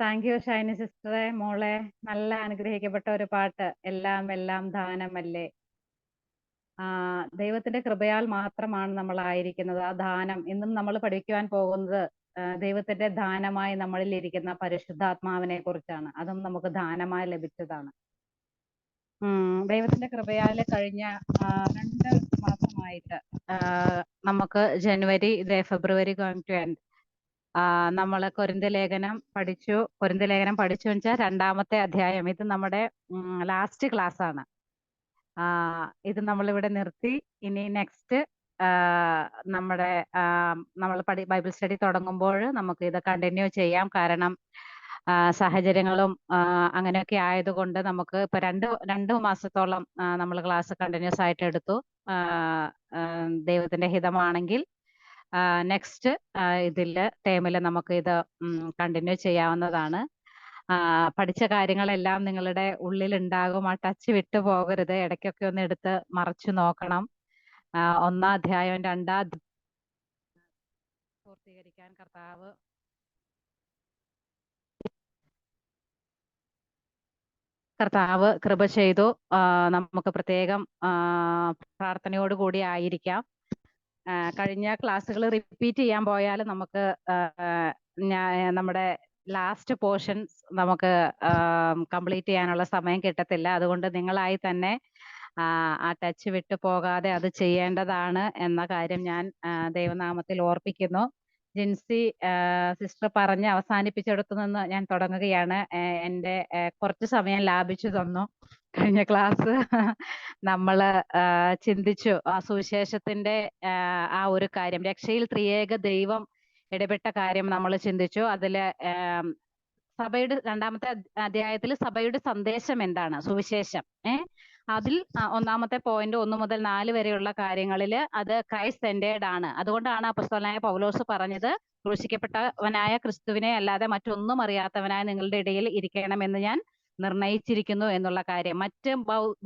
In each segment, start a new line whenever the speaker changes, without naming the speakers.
Thank you Shiny സിസ്റ്ററെ. മോളെ, നല്ല അനുഗ്രഹിക്കപ്പെട്ട ഒരു പാട്ട്. എല്ലാം എല്ലാം ദാനമല്ലേ. ദൈവത്തിന്റെ കൃപയാൽ മാത്രമാണ് നമ്മൾ ആയിരിക്കുന്നത്. ആ ദാനം ഇന്നും നമ്മൾ പഠിക്കുവാൻ പോകുന്നത് ദൈവത്തിന്റെ ദാനമായി നമ്മളിൽ ഇരിക്കുന്ന പരിശുദ്ധാത്മാവിനെ കുറിച്ചാണ്. അതും നമുക്ക് ദാനമായി ലഭിച്ചതാണ്. ദൈവത്തിന്റെ കൃപയാല് കഴിഞ്ഞ 2 മാസമായിട്ട് നമുക്ക് ജനുവരി, ഫെബ്രുവരി going to end. നമ്മൾ കൊരിന്ത്യ ലേഖനം പഠിച്ചു. കൊരിന്ത്യ ലേഖനം പഠിച്ചു വെച്ചാൽ 2ാമത്തെ അധ്യായം. ഇത് നമ്മുടെ ലാസ്റ്റ് ക്ലാസ് ആണ്. ഇത് നമ്മളിവിടെ നിർത്തി. ഇനി നെക്സ്റ്റ് നമ്മുടെ നമ്മൾ ബൈബിൾ സ്റ്റഡി തുടങ്ങുമ്പോൾ നമുക്ക് ഇത് കണ്ടിന്യൂ ചെയ്യാം. കാരണം സാഹചര്യങ്ങളും അങ്ങനെയൊക്കെ ആയതുകൊണ്ട് നമുക്ക് ഇപ്പൊ രണ്ട് മാസത്തോളം നമ്മൾ ക്ലാസ് കണ്ടിന്യൂസ് ആയിട്ട് എടുത്തു. ദൈവത്തിന്റെ ഹിതമാണെങ്കിൽ നെക്സ്റ്റ് ടേമില് നമുക്ക് ഇത് കണ്ടിന്യൂ ചെയ്യാവുന്നതാണ്. പഠിച്ച കാര്യങ്ങളെല്ലാം നിങ്ങളുടെ ഉള്ളിൽ ഉണ്ടാകും. ആ ടച്ച് വിട്ടു പോകരുത്. ഇടയ്ക്കൊക്കെ ഒന്ന് എടുത്ത് മറച്ചു നോക്കണം. 1ാം അധ്യായം 2ാം പൂർത്തീകരിക്കാൻ കർത്താവ് കൃപ ചെയ്തു. നമുക്ക് പ്രത്യേകം പ്രാർത്ഥനയോടുകൂടി ആയിരിക്കാം. കഴിഞ്ഞ ക്ലാസ്സുകൾ റിപ്പീറ്റ് ചെയ്യാൻ പോയാൽ നമുക്ക് നമ്മുടെ ലാസ്റ്റ് പോർഷൻസ് നമുക്ക് കംപ്ലീറ്റ് ചെയ്യാനുള്ള സമയം കിട്ടത്തില്ല. അതുകൊണ്ട് നിങ്ങളായി തന്നെ ആ ടച്ച് വിട്ടു പോകാതെ അത് ചെയ്യേണ്ടതാണ് എന്ന കാര്യം ഞാൻ ദൈവനാമത്തിൽ ഓർപ്പിക്കുന്നു. ജിൻസി സിസ്റ്റർ പറഞ്ഞ് അവസാനിപ്പിച്ചെടുത്തു നിന്ന് ഞാൻ തുടങ്ങുകയാണ്. എൻ്റെ കുറച്ച് സമയം ലാഭിച്ചു തന്നു. കഴിഞ്ഞ ക്ലാസ് നമ്മള് ചിന്തിച്ചു ആ സുവിശേഷത്തിന്റെ ആ ഒരു കാര്യം, രക്ഷയിൽ ത്രിയേക ദൈവം ഇടപെട്ട കാര്യം നമ്മൾ ചിന്തിച്ചു. അതില് സഭയുടെ 2ാമത്തെ അധ്യായത്തിൽ സഭയുടെ സന്ദേശം എന്താണ്, സുവിശേഷം. അതിൽ 1ാമത്തെ പോയിന്റ് 1 മുതൽ 4 വരെയുള്ള കാര്യങ്ങളിൽ അത് ക്രൈസ്റ്റ് സെന്റേർഡ് ആണ്. അതുകൊണ്ടാണ് അപ്പോസ്തലനായ പൗലോസ് പറഞ്ഞത്, ക്രൂശിക്കപ്പെട്ടവനായ ക്രിസ്തുവിനെ അല്ലാതെ മറ്റൊന്നും അറിയാത്തവനായ നിങ്ങളുടെ ഇടയിൽ ഇരിക്കണമെന്ന് ഞാൻ നിർണയിച്ചിരിക്കുന്നു എന്നുള്ള കാര്യം. മറ്റ്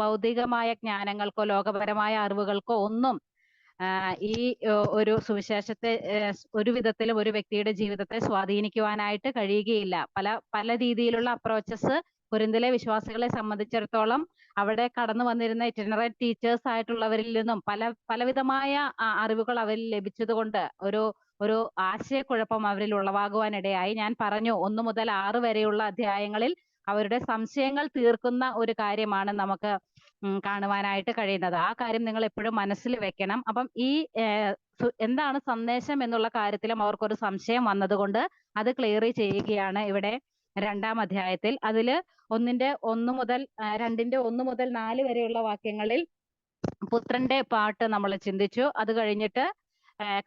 ഭൗതികമായ ജ്ഞാനങ്ങൾക്കോ ലോകപരമായ അറിവുകൾക്കോ ഒന്നും ഈ ഒരു സുവിശേഷത്തെ ഒരു വിധത്തിലും ഒരു വ്യക്തിയുടെ ജീവിതത്തെ സ്വാധീനിക്കുവാനായിട്ട് കഴിയുകയില്ല. പല രീതിയിലുള്ള അപ്രോച്ചസ് കൊരിന്തിലെ വിശ്വാസികളെ സംബന്ധിച്ചിടത്തോളം അവിടെ കടന്നു വന്നിരുന്ന ഇറ്റിനറന്റ് ടീച്ചേഴ്സ് ആയിട്ടുള്ളവരിൽ നിന്നും പലവിധമായ അറിവുകൾ അവരിൽ ലഭിച്ചതുകൊണ്ട് ഒരു ആശയക്കുഴപ്പം അവരിൽ ഉളവാകുവാനിടയായി. ഞാൻ പറഞ്ഞു 1 മുതൽ 6 വരെയുള്ള അധ്യായങ്ങളിൽ അവരുടെ സംശയങ്ങൾ തീർക്കുന്ന ഒരു കാര്യമാണ് നമുക്ക് കാണുവാനായിട്ട് കഴിയുന്നത്. ആ കാര്യം നിങ്ങൾ എപ്പോഴും മനസ്സിൽ വെക്കണം. അപ്പം ഈ എന്താണ് സന്ദേശം എന്നുള്ള കാര്യത്തിലും അവർക്കൊരു സംശയം വന്നതുകൊണ്ട് അത് ക്ലിയർ ചെയ്യുകയാണ് ഇവിടെ 2ാം അധ്യായത്തിൽ. അതില് 1 മുതൽ 4 വരെയുള്ള വാക്യങ്ങളിൽ പുത്രന്റെ പാട്ട് നമ്മൾ ചിന്തിച്ചു. അത് കഴിഞ്ഞിട്ട്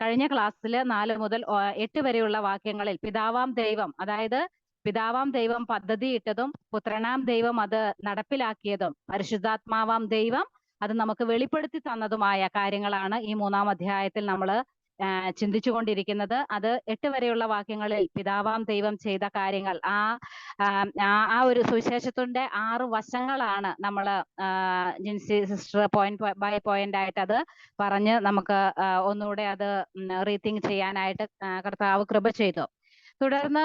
കഴിഞ്ഞ ക്ലാസ്സിൽ 4 മുതൽ 8 വരെയുള്ള വാക്യങ്ങളിൽ പിതാവാം ദൈവം, അതായത് പിതാവാം ദൈവം പദ്ധതി ഇട്ടതും പുത്രനാം ദൈവം അത് നടപ്പിലാക്കിയതും പരിശുദ്ധാത്മാവാം ദൈവം അത് നമുക്ക് വെളിപ്പെടുത്തി തന്നതുമായ കാര്യങ്ങളാണ് ഈ 3ാം അധ്യായത്തിൽ നമ്മൾ ചിന്തിച്ചുകൊണ്ടിരിക്കുന്നത്. അത് 8 വരെയുള്ള വാക്യങ്ങളിൽ പിതാവാം ദൈവം ചെയ്ത കാര്യങ്ങൾ, ആ ഒരു സുവിശേഷത്തിന്റെ 6 വശങ്ങളാണ് നമ്മൾ Jincy sister point by point ആയിട്ട് അത് പറഞ്ഞ് നമുക്ക് ഒന്നുകൂടെ അത് റീതിങ്ക് ചെയ്യാനായിട്ട് കർത്താവ് കൃപ ചെയ്തു. തുടർന്ന്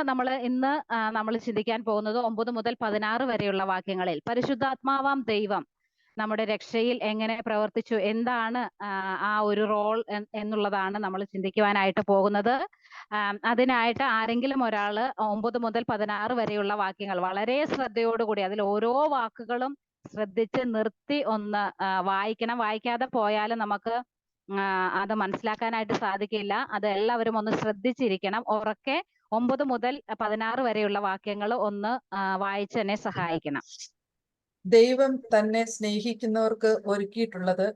ഇന്ന് നമ്മൾ ചിന്തിക്കാൻ പോകുന്നത് 9 മുതൽ 16 വരെയുള്ള വാക്യങ്ങളിൽ പരിശുദ്ധാത്മാവാം ദൈവം നമ്മുടെ രക്ഷയിൽ എങ്ങനെ പ്രവർത്തിച്ചു, എന്താണ് ആ ഒരു റോൾ എന്നുള്ളതാണ് നമ്മൾ ചിന്തിക്കുവാനായിട്ട് പോകുന്നത്. അതിനായിട്ട് ആരെങ്കിലും ഒരാള് 9 മുതൽ 16 വരെയുള്ള വാക്യങ്ങൾ വളരെ ശ്രദ്ധയോടുകൂടി അതിൽ ഓരോ വാക്കുകളും ശ്രദ്ധിച്ച് നിർത്തി ഒന്ന് വായിക്കണം. വായിക്കാതെ പോയാൽ നമുക്ക് അത് മനസ്സിലാക്കാനായിട്ട് സാധിക്കില്ല. അത് എല്ലാവരും ഒന്ന് ശ്രദ്ധിച്ചിരിക്കണം. ഉറക്കെ 9 മുതൽ 16 വരെയുള്ള വാക്യങ്ങൾ ഒന്ന് വായിച്ച് എന്നെ സഹായിക്കണം.
ദൈവം തന്നെ സ്നേഹിക്കുന്നവർക്ക് ഒരുക്കിയിട്ടുള്ളത്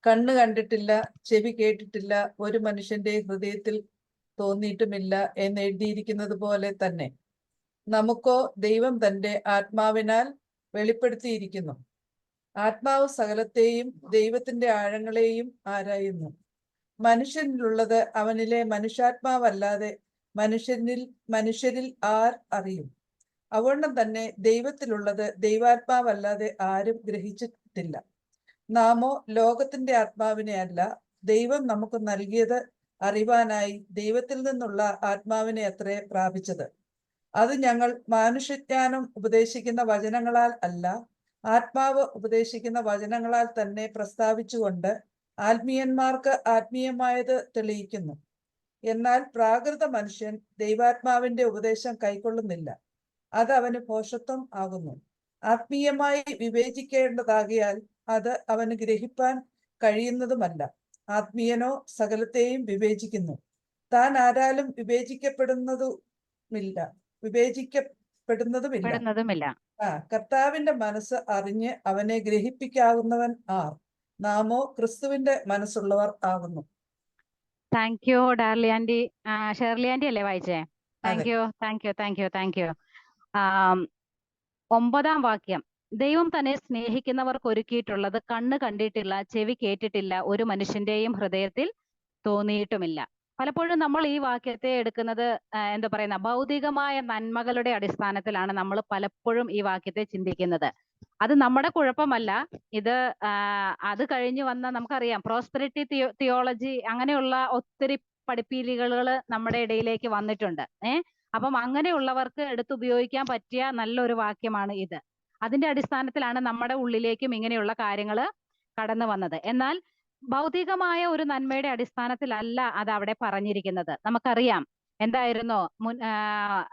കണ്ണ് കണ്ടിട്ടില്ല, ചെവി കേട്ടിട്ടില്ല, ഒരു മനുഷ്യന്റെ ഹൃദയത്തിൽ തോന്നിയിട്ടുമില്ല എന്ന് എഴുതിയിരിക്കുന്നത് പോലെ തന്നെ നമുക്കോ ദൈവം തന്റെ ആത്മാവിനാൽ വെളിപ്പെടുത്തിയിരിക്കുന്നു. ആത്മാവ് സകലത്തെയും ദൈവത്തിന്റെ ആഴങ്ങളെയും ആരായുന്നു. മനുഷ്യനിലുള്ളത് അവനിലെ മനുഷ്യാത്മാവല്ലാതെ മനുഷ്യരിൽ ആർ അറിയും? അതുകൊണ്ട് തന്നെ ദൈവത്തിലുള്ളത് ദൈവാത്മാവല്ലാതെ ആരും ഗ്രഹിച്ചിട്ടില്ല. നാമോ ലോകത്തിന്റെ ആത്മാവിനെ അല്ല, ദൈവം നമുക്ക് നൽകിയത് അറിവാനായി ദൈവത്തിൽ നിന്നുള്ള ആത്മാവിനെ അത്രേ പ്രാപിച്ചത്. അത് ഞങ്ങൾ മാനുഷജ്ഞാനം ഉപദേശിക്കുന്ന വചനങ്ങളാൽ അല്ല, ആത്മാവ് ഉപദേശിക്കുന്ന വചനങ്ങളാൽ തന്നെ പ്രസ്താവിച്ചുകൊണ്ട് ആത്മീയന്മാർക്ക് ആത്മീയമായത് തെളിയിക്കുന്നു. എന്നാൽ പ്രാകൃത മനുഷ്യൻ ദൈവാത്മാവിന്റെ ഉപദേശം കൈക്കൊള്ളുന്നില്ല, അത് അവന് ഭോഷത്വം ആകുന്നു. ആത്മീയമായി വിവേചിക്കേണ്ടതാകിയാൽ അത് അവന് ഗ്രഹിപ്പാൻ കഴിയുന്നതുമല്ല. ആത്മീയനോ സകലത്തെയും വിവേചിക്കുന്നു, താൻ ആരാലും വിവേചിക്കപ്പെടുന്നതുമില്ല. കർത്താവിന്റെ മനസ്സ് അറിഞ്ഞ് അവനെ ഗ്രഹിപ്പിക്കാവുന്നവൻ ആർ? നാമോ ക്രിസ്തുവിന്റെ മനസ്സുള്ളവർ ആകുന്നു.
Thank you Darly aunty. Shirley aunty അല്ലേ വായിച്ചേ? Thank you. 9-ാം വാക്യം, ദൈവം തന്നെ സ്നേഹിക്കുന്നവർക്ക് ഒരുക്കിയിട്ടുള്ളത് കണ്ണ് കണ്ടിട്ടില്ല, ചെവി കേട്ടിട്ടില്ല, ഒരു മനുഷ്യന്റെയും ഹൃദയത്തിൽ തോന്നിയിട്ടുമില്ല. പലപ്പോഴും നമ്മൾ ഈ വാക്യത്തെ എടുക്കുന്നത് എന്താ പറയുന്ന ഭൗതികമായ നന്മകളുടെ അടിസ്ഥാനത്തിലാണ് നമ്മൾ പലപ്പോഴും ഈ വാക്യത്തെ ചിന്തിക്കുന്നത്. അത് നമ്മുടെ കുഴപ്പമല്ല. ഇത് അത് കഴിഞ്ഞു വന്ന നമുക്കറിയാം പ്രോസ്പെരിറ്റി തിയോളജി അങ്ങനെയുള്ള ഒത്തിരി പഠിപ്പീലികൾ നമ്മുടെ ഇടയിലേക്ക് വന്നിട്ടുണ്ട്. അപ്പം അങ്ങനെയുള്ളവർക്ക് എടുത്തുപയോഗിക്കാൻ പറ്റിയ നല്ലൊരു വാക്യമാണ് ഇത്. അതിന്റെ അടിസ്ഥാനത്തിലാണ് നമ്മുടെ ഉള്ളിലേക്കും ഇങ്ങനെയുള്ള കാര്യങ്ങൾ കടന്നു വന്നത്. എന്നാൽ ഭൗതികമായ ഒരു നന്മയുടെ അടിസ്ഥാനത്തിലല്ല അത് അവിടെ പറഞ്ഞിരിക്കുന്നത്. നമുക്കറിയാം എന്തായിരുന്നു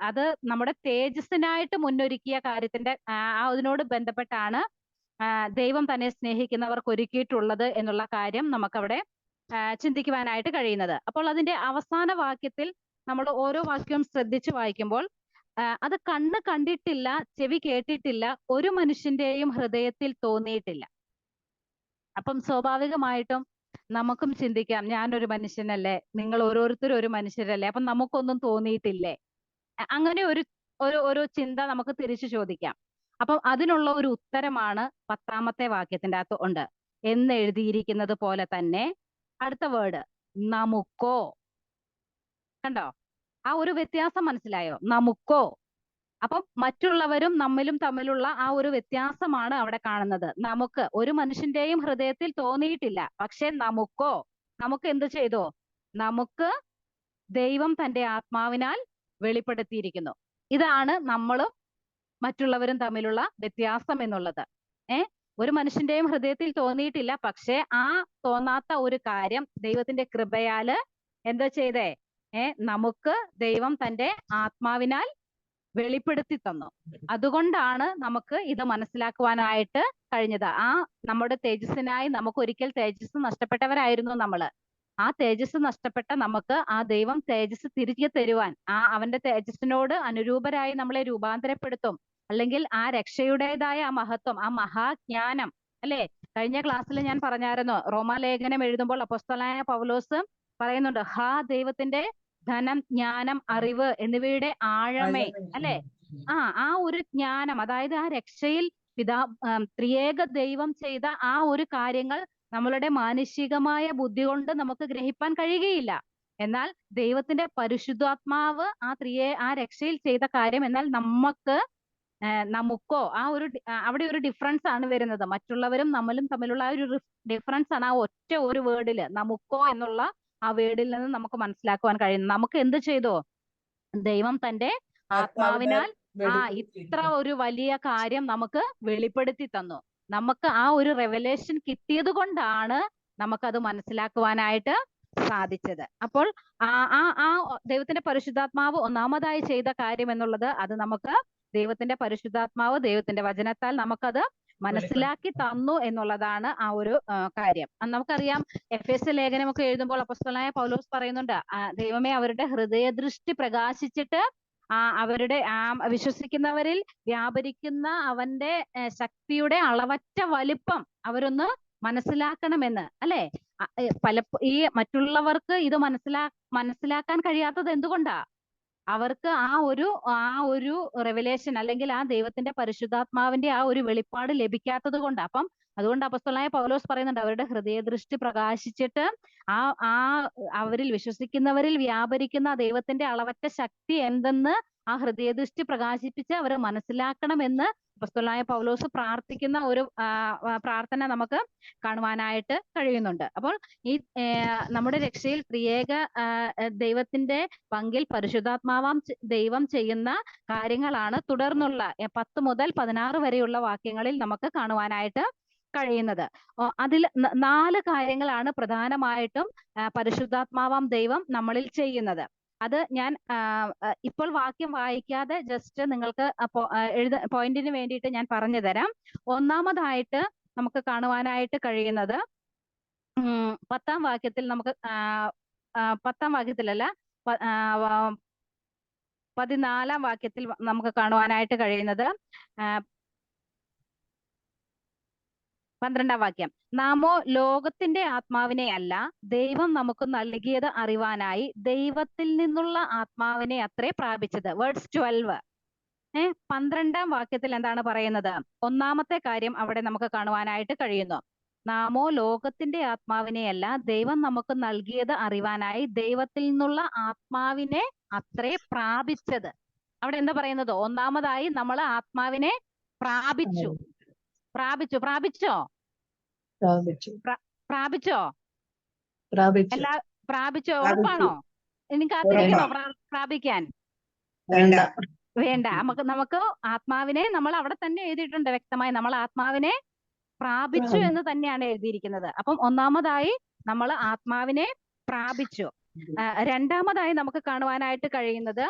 അത് നമ്മുടെ തേജസ്സിനായിട്ട് മുന്നൊരുക്കിയ കാര്യത്തിന്റെ അതിനോട് ബന്ധപ്പെട്ടാണ് ദൈവം തന്നെ സ്നേഹിക്കുന്നവർക്ക് ഒരുക്കിയിട്ടുള്ളത് എന്നുള്ള കാര്യം നമുക്കവിടെ ചിന്തിക്കുവാനായിട്ട് കഴിയുന്നത്. അപ്പോൾ അതിന്റെ അവസാന വാക്യത്തിൽ നമ്മൾ ഓരോ വാക്യവും ശ്രദ്ധിച്ചു വായിക്കുമ്പോൾ അത് കണ്ണ് കണ്ടിട്ടില്ല, ചെവി കേട്ടിട്ടില്ല, ഒരു മനുഷ്യന്റെയും ഹൃദയത്തിൽ തോന്നിയിട്ടില്ല. അപ്പം സ്വാഭാവികമായിട്ടും നമുക്കും ചിന്തിക്കാം, ഞാനൊരു മനുഷ്യനല്ലേ, നിങ്ങൾ ഓരോരുത്തരും ഒരു മനുഷ്യരല്ലേ, അപ്പം നമുക്കൊന്നും തോന്നിയിട്ടില്ലേ? അങ്ങനെ ഒരു ചിന്ത നമുക്ക് തിരിച്ചു ചോദിക്കാം. അപ്പം അതിനുള്ള ഒരു ഉത്തരമാണ് 10-ാമത്തെ വാക്യത്തിന്റെ അകത്ത് ഉണ്ട്. എന്ന് എഴുതിയിരിക്കുന്നത് പോലെ തന്നെ അടുത്ത വേർഡ് നമുക്കോ. കണ്ടോ? ആ ഒരു വ്യത്യാസം മനസ്സിലായോ? നമുക്കോ. അപ്പം മറ്റുള്ളവരും നമ്മിലും തമ്മിലുള്ള ആ ഒരു വ്യത്യാസമാണ് അവിടെ കാണുന്നത്. നമുക്ക് ഒരു മനുഷ്യന്റെയും ഹൃദയത്തിൽ തോന്നിയിട്ടില്ല, പക്ഷെ നമുക്ക് എന്ത് ചെയ്തു? നമുക്ക് ദൈവം തന്റെ ആത്മാവിനാൽ വെളിപ്പെടുത്തിയിരിക്കുന്നു. ഇതാണ് നമ്മളും മറ്റുള്ളവരും തമ്മിലുള്ള വ്യത്യാസം എന്നുള്ളത്. ഒരു മനുഷ്യന്റെയും ഹൃദയത്തിൽ തോന്നിയിട്ടില്ല, പക്ഷെ ആ തോന്നാത്ത ഒരു കാര്യം ദൈവത്തിന്റെ കൃപയാല് എന്താ ചെയ്തേ? നമുക്ക് ദൈവം തന്റെ ആത്മാവിനാൽ വെളിപ്പെടുത്തി തന്നു. അതുകൊണ്ടാണ് നമുക്ക് ഇത് മനസ്സിലാക്കുവാനായിട്ട് കഴിഞ്ഞത്. നമ്മുടെ തേജസ്സിനായി നമുക്ക് ഒരിക്കൽ തേജസ് നഷ്ടപ്പെട്ടവരായിരുന്നു നമ്മള്. ആ തേജസ് നഷ്ടപ്പെട്ട നമുക്ക് ആ ദൈവം തേജസ് തിരികെ തരുവാൻ, അവന്റെ തേജസ്സിനോട് അനുരൂപരായി നമ്മളെ രൂപാന്തരപ്പെടുത്തും. അല്ലെങ്കിൽ ആ രക്ഷയുടേതായ ആ മഹത്വം, ആ മഹാജ്ഞാനം അല്ലെ? കഴിഞ്ഞ ക്ലാസ്സിൽ ഞാൻ പറഞ്ഞായിരുന്നു, റോമാലേഖനം എഴുതുമ്പോൾ അപ്പോസ്തലനായ പൗലോസ് പറയുന്നുണ്ട്, ദൈവത്തിന്റെ ധനം, ജ്ഞാനം, അറിവ് എന്നിവയുടെ ആഴമേ അല്ലെ? ആ ഒരു ജ്ഞാനം, അതായത് ആ രക്ഷയിൽ ത്രിയേക ദൈവം ചെയ്ത ആ ഒരു കാര്യങ്ങൾ നമ്മളുടെ മാനുഷികമായ ബുദ്ധി കൊണ്ട് നമുക്ക് ഗ്രഹിപ്പാൻ കഴിയുകയില്ല. എന്നാൽ ദൈവത്തിന്റെ പരിശുദ്ധാത്മാവ് ആ രക്ഷയിൽ ചെയ്ത കാര്യം, എന്നാൽ നമുക്കോ അവിടെ ഒരു ഡിഫറൻസ് ആണ് വരുന്നത്. മറ്റുള്ളവരും നമ്മളും തമ്മിലുള്ള ആ ഒരു ഡിഫറൻസ് ആണ് ആ ഒറ്റ ഒരു വേർഡില്, നമുക്കോ എന്നുള്ള ആ വേർഡിൽ നിന്ന് നമുക്ക് മനസ്സിലാക്കുവാൻ കഴിയുന്നു. നമുക്ക് എന്ത് ചെയ്തോ? ദൈവം തന്റെ ആത്മാവിനാൽ ഇത്ര ഒരു വലിയ കാര്യം നമുക്ക് വെളിപ്പെടുത്തി തന്നു. നമുക്ക് ആ ഒരു റെവലേഷൻ കിട്ടിയത് കൊണ്ടാണ് നമുക്കത് മനസ്സിലാക്കുവാനായിട്ട് സാധിച്ചത്. അപ്പോൾ ആ ദൈവത്തിന്റെ പരിശുദ്ധാത്മാവ് ഒന്നാമതായി ചെയ്ത കാര്യം എന്നുള്ളത്, അത് നമുക്ക് ദൈവത്തിന്റെ പരിശുദ്ധാത്മാവ് ദൈവത്തിന്റെ വചനത്താൽ നമുക്കത് മനസ്സിലാക്കി തന്നു എന്നുള്ളതാണ് ആ ഒരു കാര്യം. നമുക്കറിയാം എഫേസ്യ ലേഖനമൊക്കെ എഴുതുമ്പോൾ അപ്പോസ്തലനായ പൗലോസ് പറയുന്നുണ്ട്, ദൈവമേ അവരുടെ ഹൃദയദൃഷ്ടി പ്രകാശിച്ചിട്ട് അവരുടെ വിശ്വസിക്കുന്നവരിൽ വ്യാപരിക്കുന്ന അവന്റെ ശക്തിയുടെ അളവറ്റ വലിപ്പം അവരൊന്ന് മനസ്സിലാക്കണമെന്ന് അല്ലെ? ഈ മറ്റുള്ളവർക്ക് ഇത് മനസ്സിലാക്കാൻ കഴിയാത്തത് എന്തുകൊണ്ടാ? അവർക്ക് ആ ഒരു റെവലേഷൻ, അല്ലെങ്കിൽ ആ ദൈവത്തിന്റെ പരിശുദ്ധാത്മാവിന്റെ ആ ഒരു വെളിപ്പാട് ലഭിക്കാത്തത് കൊണ്ട്. അപ്പം അതുകൊണ്ട് അപ്പോസ്തലനായ പൗലോസ് പറയുന്നുണ്ട്, അവരുടെ ഹൃദയദൃഷ്ടി പ്രകാശിച്ചിട്ട് അവരിൽ വിശ്വസിക്കുന്നവരിൽ വ്യാപരിക്കുന്ന ദൈവത്തിന്റെ അളവറ്റ ശക്തി എന്തെന്ന് ആ ഹൃദയദൃഷ്ടി പ്രകാശിപ്പിച്ച് അവർ മനസ്സിലാക്കണമെന്ന് അപ്പോസ്തലനായ പൗലോസ് പ്രാർത്ഥിക്കുന്ന ഒരു പ്രാർത്ഥന നമുക്ക് കാണുവാനായിട്ട് കഴിയുന്നുണ്ട്. അപ്പോൾ ഈ നമ്മുടെ രക്ഷയിൽ ത്രിയേക ദൈവത്തിന്റെ പങ്കിൽ പരിശുദ്ധാത്മാവാം ദൈവം ചെയ്യുന്ന കാര്യങ്ങളാണ് തുടർന്നുള്ള 10 മുതൽ 16 വരെയുള്ള വാക്യങ്ങളിൽ നമുക്ക് കാണുവാനായിട്ട് കഴിയുന്നത്. അതിൽ 4 കാര്യങ്ങളാണ് പ്രധാനമായിട്ടും പരിശുദ്ധാത്മാവാം ദൈവം നമ്മളിൽ ചെയ്യുന്നത്. അത് ഞാൻ ഇപ്പോൾ വാക്യം വായിക്കാതെ ജസ്റ്റ് നിങ്ങൾക്ക് പോയിന്റിന് വേണ്ടിയിട്ട് ഞാൻ പറഞ്ഞു തരാം. ഒന്നാമതായിട്ട് നമുക്ക് കാണുവാനായിട്ട് കഴിയുന്നത് 10-ാം വാക്യത്തിൽ നമുക്ക് 10-ാം വാക്യത്തിലല്ല 14-ാം വാക്യത്തിൽ നമുക്ക് കാണുവാനായിട്ട് കഴിയുന്നത് 12-ാം വാക്യം. നാമോ ലോകത്തിന്റെ ആത്മാവിനെ അല്ല ദൈവം നമുക്ക് നൽകിയത് അറിവാനായി ദൈവത്തിൽ നിന്നുള്ള ആത്മാവിനെ അത്രേ പ്രാപിച്ചത്. വേർഡ്സ് 12. 12-ാം വാക്യത്തിൽ എന്താണ് പറയുന്നത്? ഒന്നാമത്തെ കാര്യം അവിടെ നമുക്ക് കാണുവാനായിട്ട് കഴിയുന്നു. നാമോ ലോകത്തിന്റെ ആത്മാവിനെ അല്ല ദൈവം നമുക്ക് നൽകിയത് അറിവാനായി ദൈവത്തിൽ നിന്നുള്ള ആത്മാവിനെ അത്രേ പ്രാപിച്ചത്. അവിടെ എന്താ പറയുന്നത്? ഒന്നാമതായി നമ്മൾ ആത്മാവിനെ പ്രാപിച്ചു. പ്രാപിച്ചോ എല്ലാ പ്രാപിച്ചോ? ഉറപ്പാണോ? എനിക്ക് കാത്തിരിക്കണോ പ്രാപിക്കാൻ? വേണ്ട. നമുക്ക് ആത്മാവിനെ നമ്മൾ അവിടെ തന്നെ എഴുതിയിട്ടുണ്ട് വ്യക്തമായി. നമ്മൾ ആത്മാവിനെ പ്രാപിച്ചു എന്ന് തന്നെയാണ് എഴുതിയിരിക്കുന്നത്. അപ്പം ഒന്നാമതായി നമ്മൾ ആത്മാവിനെ പ്രാപിച്ചു. രണ്ടാമതായി നമുക്ക് കാണുവാനായിട്ട് കഴിയുന്നത്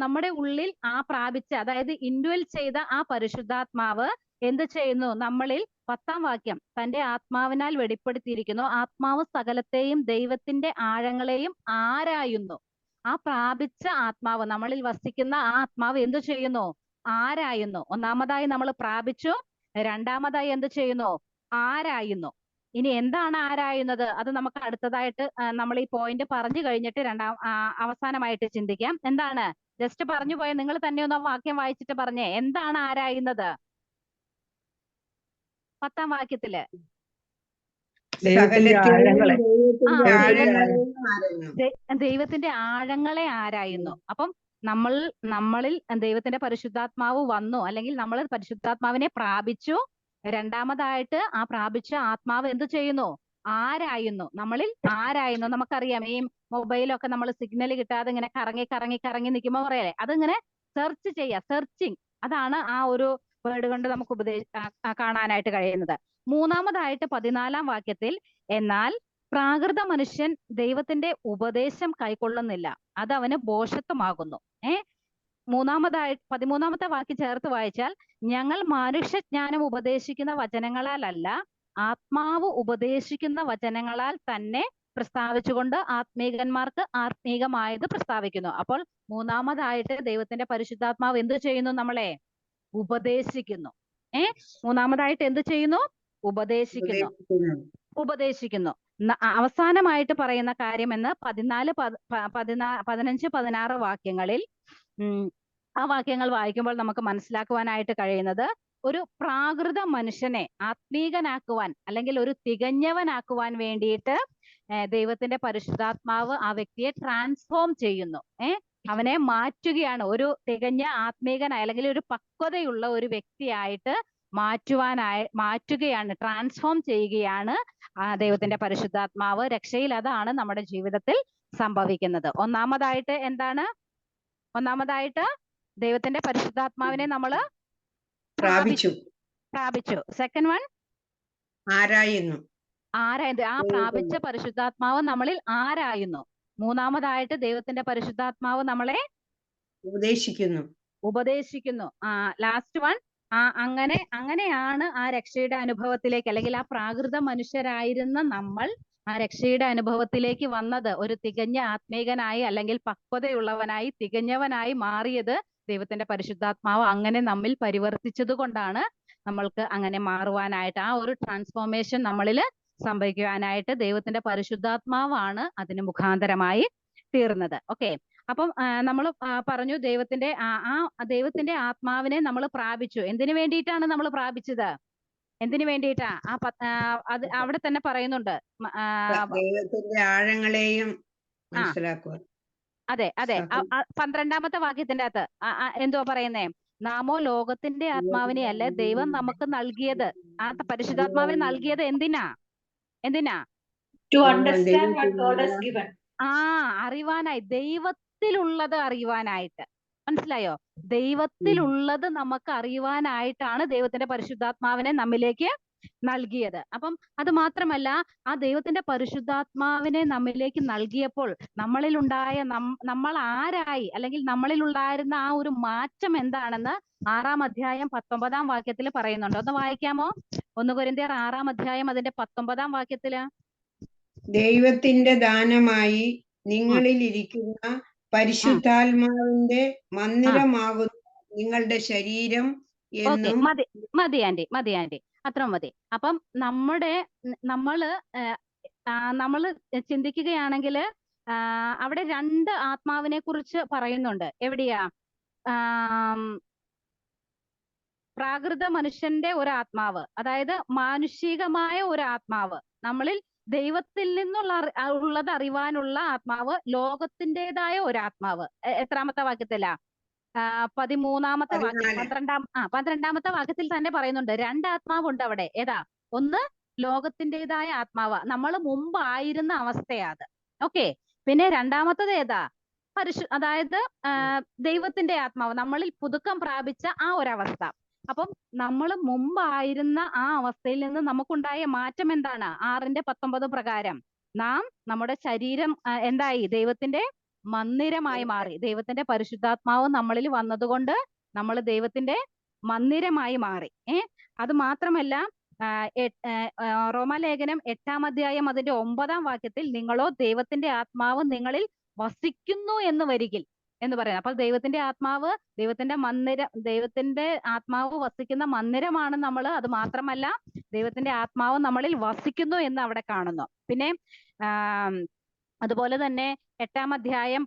നമ്മുടെ ഉള്ളിൽ പ്രാപിച്ച, അതായത് ഇൻഡ്വെൽ ചെയ്ത ആ പരിശുദ്ധാത്മാവ് എന്ത് ചെയ്യുന്നു? നമ്മളിൽ 10-ാം വാക്യം തന്റെ ആത്മാവിനാൽ വെളിപ്പെടുത്തിയിരിക്കുന്നു. ആത്മാവ് സകലത്തെയും ദൈവത്തിന്റെ ആഴങ്ങളെയും ആരായുന്നു. ആ പ്രാപിച്ച ആത്മാവ്, നമ്മളിൽ വസിക്കുന്ന ആ ആത്മാവ് എന്ത് ചെയ്യുന്നു? ആരായുന്നു. ഒന്നാമതായി നമ്മൾ പ്രാപിച്ചു. രണ്ടാമതായി എന്ത് ചെയ്യുന്നു? ആരായുന്നു. ഇനി എന്താണ് ആരായുന്നത്? അത് നമുക്ക് അടുത്തതായിട്ട് നമ്മൾ ഈ പോയിന്റ് പറഞ്ഞു കഴിഞ്ഞിട്ട് അവസാനമായിട്ട് ചിന്തിക്കാം. എന്താണ്? ജസ്റ്റ് പറഞ്ഞു പോയ നിങ്ങൾ തന്നെ ഒന്ന് വാക്യം വായിച്ചിട്ട് പറഞ്ഞേ, എന്താണ് ആരായുന്നത്? 10-ാം വാക്യത്തില് ദൈവത്തിന്റെ ആഴങ്ങളെ ആരായുന്നു. അപ്പം നമ്മളിൽ ദൈവത്തിന്റെ പരിശുദ്ധാത്മാവ് വന്നു, അല്ലെങ്കിൽ നമ്മൾ പരിശുദ്ധാത്മാവിനെ പ്രാപിച്ചു. രണ്ടാമതായിട്ട് ആ പ്രാപിച്ച ആത്മാവ് എന്ത് ചെയ്യുന്നു? ആരായുന്നു. നമ്മളിൽ ആരായുന്നു. നമുക്കറിയാം, ഈ മൊബൈലൊക്കെ നമ്മൾ സിഗ്നൽ കിട്ടാതെ ഇങ്ങനെ കറങ്ങി നിൽക്കുമ്പോൾ പറയല്ലേ, അതിങ്ങനെ സെർച്ച് ചെയ്യുക, സെർച്ചിങ്. അതാണ് ആ ഒരു വേർഡ് കൊണ്ട് നമുക്ക് കാണാനായിട്ട് കഴിയുന്നത്. മൂന്നാമതായിട്ട് 14-ാം വാക്യത്തിൽ, എന്നാൽ പ്രാകൃത മനുഷ്യൻ ദൈവത്തിന്റെ ഉപദേശം കൈക്കൊള്ളുന്നില്ല, അത് അവന് ഭോഷത്വമാകുന്നു. 13-ാമത്തെ വാക്യം ചേർത്ത് വായിച്ചാൽ, ഞങ്ങൾ മനുഷ്യജ്ഞാനം ഉപദേശിക്കുന്ന വചനങ്ങളാലല്ല ആത്മാവ് ഉപദേശിക്കുന്ന വചനങ്ങളാൽ തന്നെ പ്രസ്താവിച്ചുകൊണ്ട് ആത്മീകന്മാർക്ക് ആത്മീകമായത് പ്രസ്താവിക്കുന്നു. അപ്പോൾ മൂന്നാമതായിട്ട് ദൈവത്തിന്റെ പരിശുദ്ധാത്മാവ് എന്ത് ചെയ്യുന്നു? നമ്മളെ ഉപദേശിക്കുന്നു. മൂന്നാമതായിട്ട് എന്ത് ചെയ്യുന്നു? ഉപദേശിക്കുന്നു. അവസാനമായിട്ട് പറയുന്ന കാര്യം എന്ന് 14, 15, 16 വാക്യങ്ങളിൽ ആ വാക്യങ്ങൾ വായിക്കുമ്പോൾ നമുക്ക് മനസ്സിലാക്കുവാനായിട്ട് കഴിയുന്നത്, ഒരു പ്രാകൃത മനുഷ്യനെ ആത്മീകനാക്കുവാൻ അല്ലെങ്കിൽ ഒരു തികഞ്ഞവനാക്കുവാൻ വേണ്ടിയിട്ട് ദൈവത്തിന്റെ പരിശുദ്ധാത്മാവ് ആ വ്യക്തിയെ ട്രാൻസ്ഫോം ചെയ്യുന്നു. അവനെ മാറ്റുകയാണ്. ഒരു തികഞ്ഞ ആത്മീകനായ അല്ലെങ്കിൽ ഒരു പക്വതയുള്ള ഒരു വ്യക്തിയായിട്ട് മാറ്റുകയാണ്, ട്രാൻസ്ഫോം ചെയ്യുകയാണ് ദൈവത്തിന്റെ പരിശുദ്ധാത്മാവ്. രക്ഷയിൽ അതാണ് നമ്മുടെ ജീവിതത്തിൽ സംഭവിക്കുന്നത്. ഒന്നാമതായിട്ട് എന്താണ്? ഒന്നാമതായിട്ട് ദൈവത്തിന്റെ പരിശുദ്ധാത്മാവിനെ നമ്മൾ പ്രാപിച്ചു. സെക്കൻഡ് വൺ,
ആരായുന്നു.
ആ പ്രാപിച്ച പരിശുദ്ധാത്മാവ് നമ്മളിൽ ആരായുന്നു. മൂന്നാമതായിട്ട് ദൈവത്തിന്റെ പരിശുദ്ധാത്മാവ് നമ്മളെ ഉപദേശിക്കുന്നു. ലാസ്റ്റ് വൺ, അങ്ങനെയാണ് ആ രക്ഷയുടെ അനുഭവത്തിലേക്ക്, അല്ലെങ്കിൽ ആ പ്രാകൃത മനുഷ്യരായിരുന്ന നമ്മൾ ആ രക്ഷയുടെ അനുഭവത്തിലേക്ക് വന്നത്. ഒരു തികഞ്ഞ ആത്മീകനായി അല്ലെങ്കിൽ പക്വതയുള്ളവനായി തികഞ്ഞവനായി മാറിയത് ദൈവത്തിന്റെ പരിശുദ്ധാത്മാവ് അങ്ങനെ നമ്മിൽ പരിവർത്തിച്ചത് കൊണ്ടാണ് നമ്മൾക്ക് അങ്ങനെ മാറുവാനായിട്ട്, ആ ഒരു ട്രാൻസ്ഫോർമേഷൻ നമ്മളിൽ സംഭവിക്കുവാനായിട്ട് ദൈവത്തിന്റെ പരിശുദ്ധാത്മാവാണ് അതിന് മുഖാന്തരമായി തീർന്നത്. ഓക്കെ, അപ്പം നമ്മൾ പറഞ്ഞു ദൈവത്തിന്റെ ആത്മാവിനെ നമ്മൾ പ്രാപിച്ചു. എന്തിനു വേണ്ടിയിട്ടാണ് നമ്മൾ പ്രാപിച്ചത്? എന്തിനു വേണ്ടിയിട്ടാ? അത് അവിടെ തന്നെ പറയുന്നുണ്ട്,
ദൈവത്തിന്റെ ആഴങ്ങളെയും മനസ്സിലാക്കുക.
അതെ 12-ാമത്തെ വാക്യത്തിന്റെ അകത്ത് എന്തുവാ പറയുന്നേ? നാമോ ലോകത്തിന്റെ ആത്മാവിനെ അല്ല ദൈവം നമുക്ക് നൽകിയത്. ആ പരിശുദ്ധാത്മാവിനെ നൽകിയത് എന്തിനാ?
To understand what God has given.
അറിവാനായി, ദൈവത്തിലുള്ളത് അറിയുവാനായിട്ട്. മനസ്സിലായോ? ദൈവത്തിലുള്ളത് നമുക്ക് അറിയുവാനായിട്ടാണ് ദൈവത്തിന്റെ പരിശുദ്ധാത്മാവിനെ നമ്മിലേക്ക് നൽകിയത്. അപ്പം അത് മാത്രമല്ല, ആ ദൈവത്തിന്റെ പരിശുദ്ധാത്മാവിനെ നമ്മിലേക്ക് നൽകിയപ്പോൾ നമ്മളിലുണ്ടായ നമ്മൾ ആരായി, അല്ലെങ്കിൽ നമ്മളിലുണ്ടായിരുന്ന ആ ഒരു മാറ്റം എന്താണെന്ന് 6-ാം അധ്യായം 19-ാം വാക്യത്തിൽ പറയുന്നുണ്ട്. ഒന്ന് വായിക്കാമോ? 1 കൊരിന്ത്യർ 6-ാം അധ്യായം അതിന്റെ 19-ാം വാക്യത്തില്.
ദൈവത്തിന്റെ ദാനമായി നിങ്ങളിൽ ഇരിക്കുന്ന പരിശുദ്ധാത്മാവിന്റെ മന്ദിരമാകുന്ന നിങ്ങളുടെ ശരീരം എന്നും.
മതി ആന്റി, അത്ര മതി. അപ്പം നമ്മള് ചിന്തിക്കുകയാണെങ്കിൽ അവിടെ 2 ആത്മാവിനെ കുറിച്ച് പറയുന്നുണ്ട്. എവിടെയാ? പ്രാകൃത മനുഷ്യന്റെ ഒരു ആത്മാവ്, അതായത് മാനുഷികമായ ഒരു ആത്മാവ്, നമ്മളിൽ ദൈവത്തിൽ നിന്നുള്ള ഉള്ളത് അറിവാനുള്ള ആത്മാവ്, ലോകത്തിൻ്റെതായ ഒരു ആത്മാവ്. എത്രാമത്തെ വാക്യത്തിലാ? 13-ാമത്തെ വാക്യം, 12-ാമത്തെ വാക്യത്തിൽ തന്നെ പറയുന്നുണ്ട് 2 ആത്മാവുണ്ട് അവിടെ. ഏതാ? ഒന്ന് ലോകത്തിൻ്റെതായ ആത്മാവ്, നമ്മൾ മുമ്പായിരുന്ന അവസ്ഥയാ അത്. ഓക്കെ. പിന്നെ രണ്ടാമത്തത് ഏതാ? അതായത് ദൈവത്തിന്റെ ആത്മാവ്, നമ്മളിൽ പുതുക്കം പ്രാപിച്ച ആ ഒരവസ്ഥ. അപ്പം നമ്മൾ മുമ്പായിരുന്ന ആ അവസ്ഥയിൽ നിന്ന് നമുക്കുണ്ടായ മാറ്റം എന്താണ്? 6-19 പ്രകാരം നമ്മുടെ ശരീരം എന്തായി? ദൈവത്തിന്റെ മന്ദിരമായി മാറി. ദൈവത്തിന്റെ പരിശുദ്ധാത്മാവ് നമ്മളിൽ വന്നതുകൊണ്ട് നമ്മൾ ദൈവത്തിന്റെ മന്ദിരമായി മാറി. അത് മാത്രമല്ല, റോമാലേഖനം 8-ാം അധ്യായം അതിന്റെ 9-ാം വാക്യത്തിൽ നിങ്ങളോ ദൈവത്തിന്റെ ആത്മാവ് നിങ്ങളിൽ വസിക്കുന്നു എന്ന് വരികിൽ എന്ന് പറയുന്നത്. അപ്പോൾ ദൈവത്തിന്റെ ആത്മാവ്, ദൈവത്തിന്റെ ആത്മാവ് വസിക്കുന്ന മന്ദിരമാണ് നമ്മൾ. അത് മാത്രമല്ല, ദൈവത്തിന്റെ ആത്മാവ് നമ്മളിൽ വസിക്കുന്നു എന്ന് അവിടെ കാണുന്നു. പിന്നെ അതുപോലെ തന്നെ 8-ാം അധ്യായം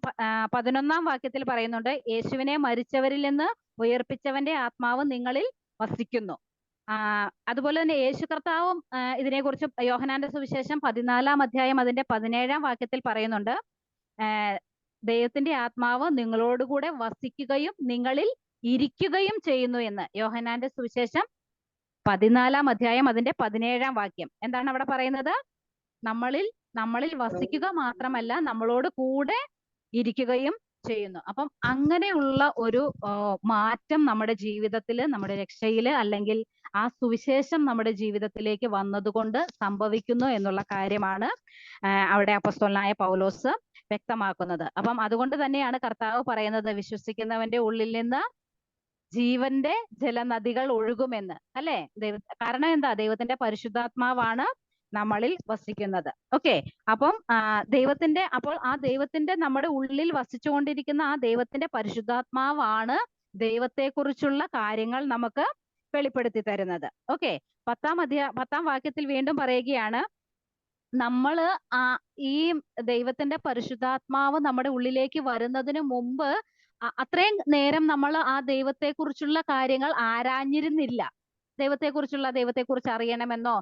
11-ാം വാക്യത്തിൽ പറയുന്നുണ്ട്, യേശുവിനെ മരിച്ചവരിൽ നിന്ന് ഉയർപ്പിച്ചവന്റെ ആത്മാവ് നിങ്ങളിൽ വസിക്കുന്നു. അതുപോലെ തന്നെ യേശു കർത്താവും ഇതിനെക്കുറിച്ച് യോഹന്നാന്റെ സുവിശേഷം 14-ാം അധ്യായം അതിന്റെ 17-ാം വാക്യത്തിൽ പറയുന്നുണ്ട്, ദൈവത്തിന്റെ ആത്മാവ് നിങ്ങളോടുകൂടെ വസിക്കുകയും നിങ്ങളിൽ ഇരിക്കുകയും ചെയ്യുന്നു എന്ന്. യോഹന്നാന്റെ സുവിശേഷം 14-ാം അധ്യായം അതിന്റെ 17-ാം വാക്യം. എന്താണ് അവിടെ പറയുന്നത്? നമ്മളിൽ വസിക്കുക മാത്രമല്ല, നമ്മളോട് കൂടെ ഇരിക്കുകയും ചെയ്യുന്നു. അപ്പം അങ്ങനെയുള്ള ഒരു മാറ്റം നമ്മുടെ ജീവിതത്തില്, നമ്മുടെ രക്ഷയില്, അല്ലെങ്കിൽ ആ സുവിശേഷം നമ്മുടെ ജീവിതത്തിലേക്ക് വന്നതുകൊണ്ട് സംഭവിക്കുന്നു എന്നുള്ള കാര്യമാണ് അവിടെ അപ്പോസ്തലനായ പൗലോസ് വ്യക്തമാക്കുന്നത്. അപ്പം അതുകൊണ്ട് തന്നെയാണ് കർത്താവ് പറയുന്നത്, വിശ്വസിക്കുന്നവന്റെ ഉള്ളിൽ നിന്ന് ജീവന്റെ ജലനദികൾ ഒഴുകുമെന്ന്, അല്ലെ? കാരണം എന്താ? ദൈവത്തിന്റെ പരിശുദ്ധാത്മാവാണ് നമ്മളിൽ വസിക്കുന്നത്. ഓക്കെ. അപ്പം അപ്പോൾ ആ ദൈവത്തിന്റെ നമ്മുടെ ഉള്ളിൽ വസിച്ചുകൊണ്ടിരിക്കുന്ന ആ ദൈവത്തിന്റെ പരിശുദ്ധാത്മാവാണ് ദൈവത്തെക്കുറിച്ചുള്ള കാര്യങ്ങൾ നമുക്ക് വെളിപ്പെടുത്തി തരുന്നത്. ഓക്കെ. 10-ാം വാക്യത്തിൽ വീണ്ടും പറയുകയാണ്, നമ്മള് ഈ ദൈവത്തിന്റെ പരിശുദ്ധാത്മാവ് നമ്മുടെ ഉള്ളിലേക്ക് വരുന്നതിന് മുമ്പ് അത്രയും നേരം നമ്മൾ ആ ദൈവത്തെക്കുറിച്ചുള്ള കാര്യങ്ങൾ ആരാഞ്ഞിരുന്നില്ല. ദൈവത്തെക്കുറിച്ച് അറിയണമെന്നോ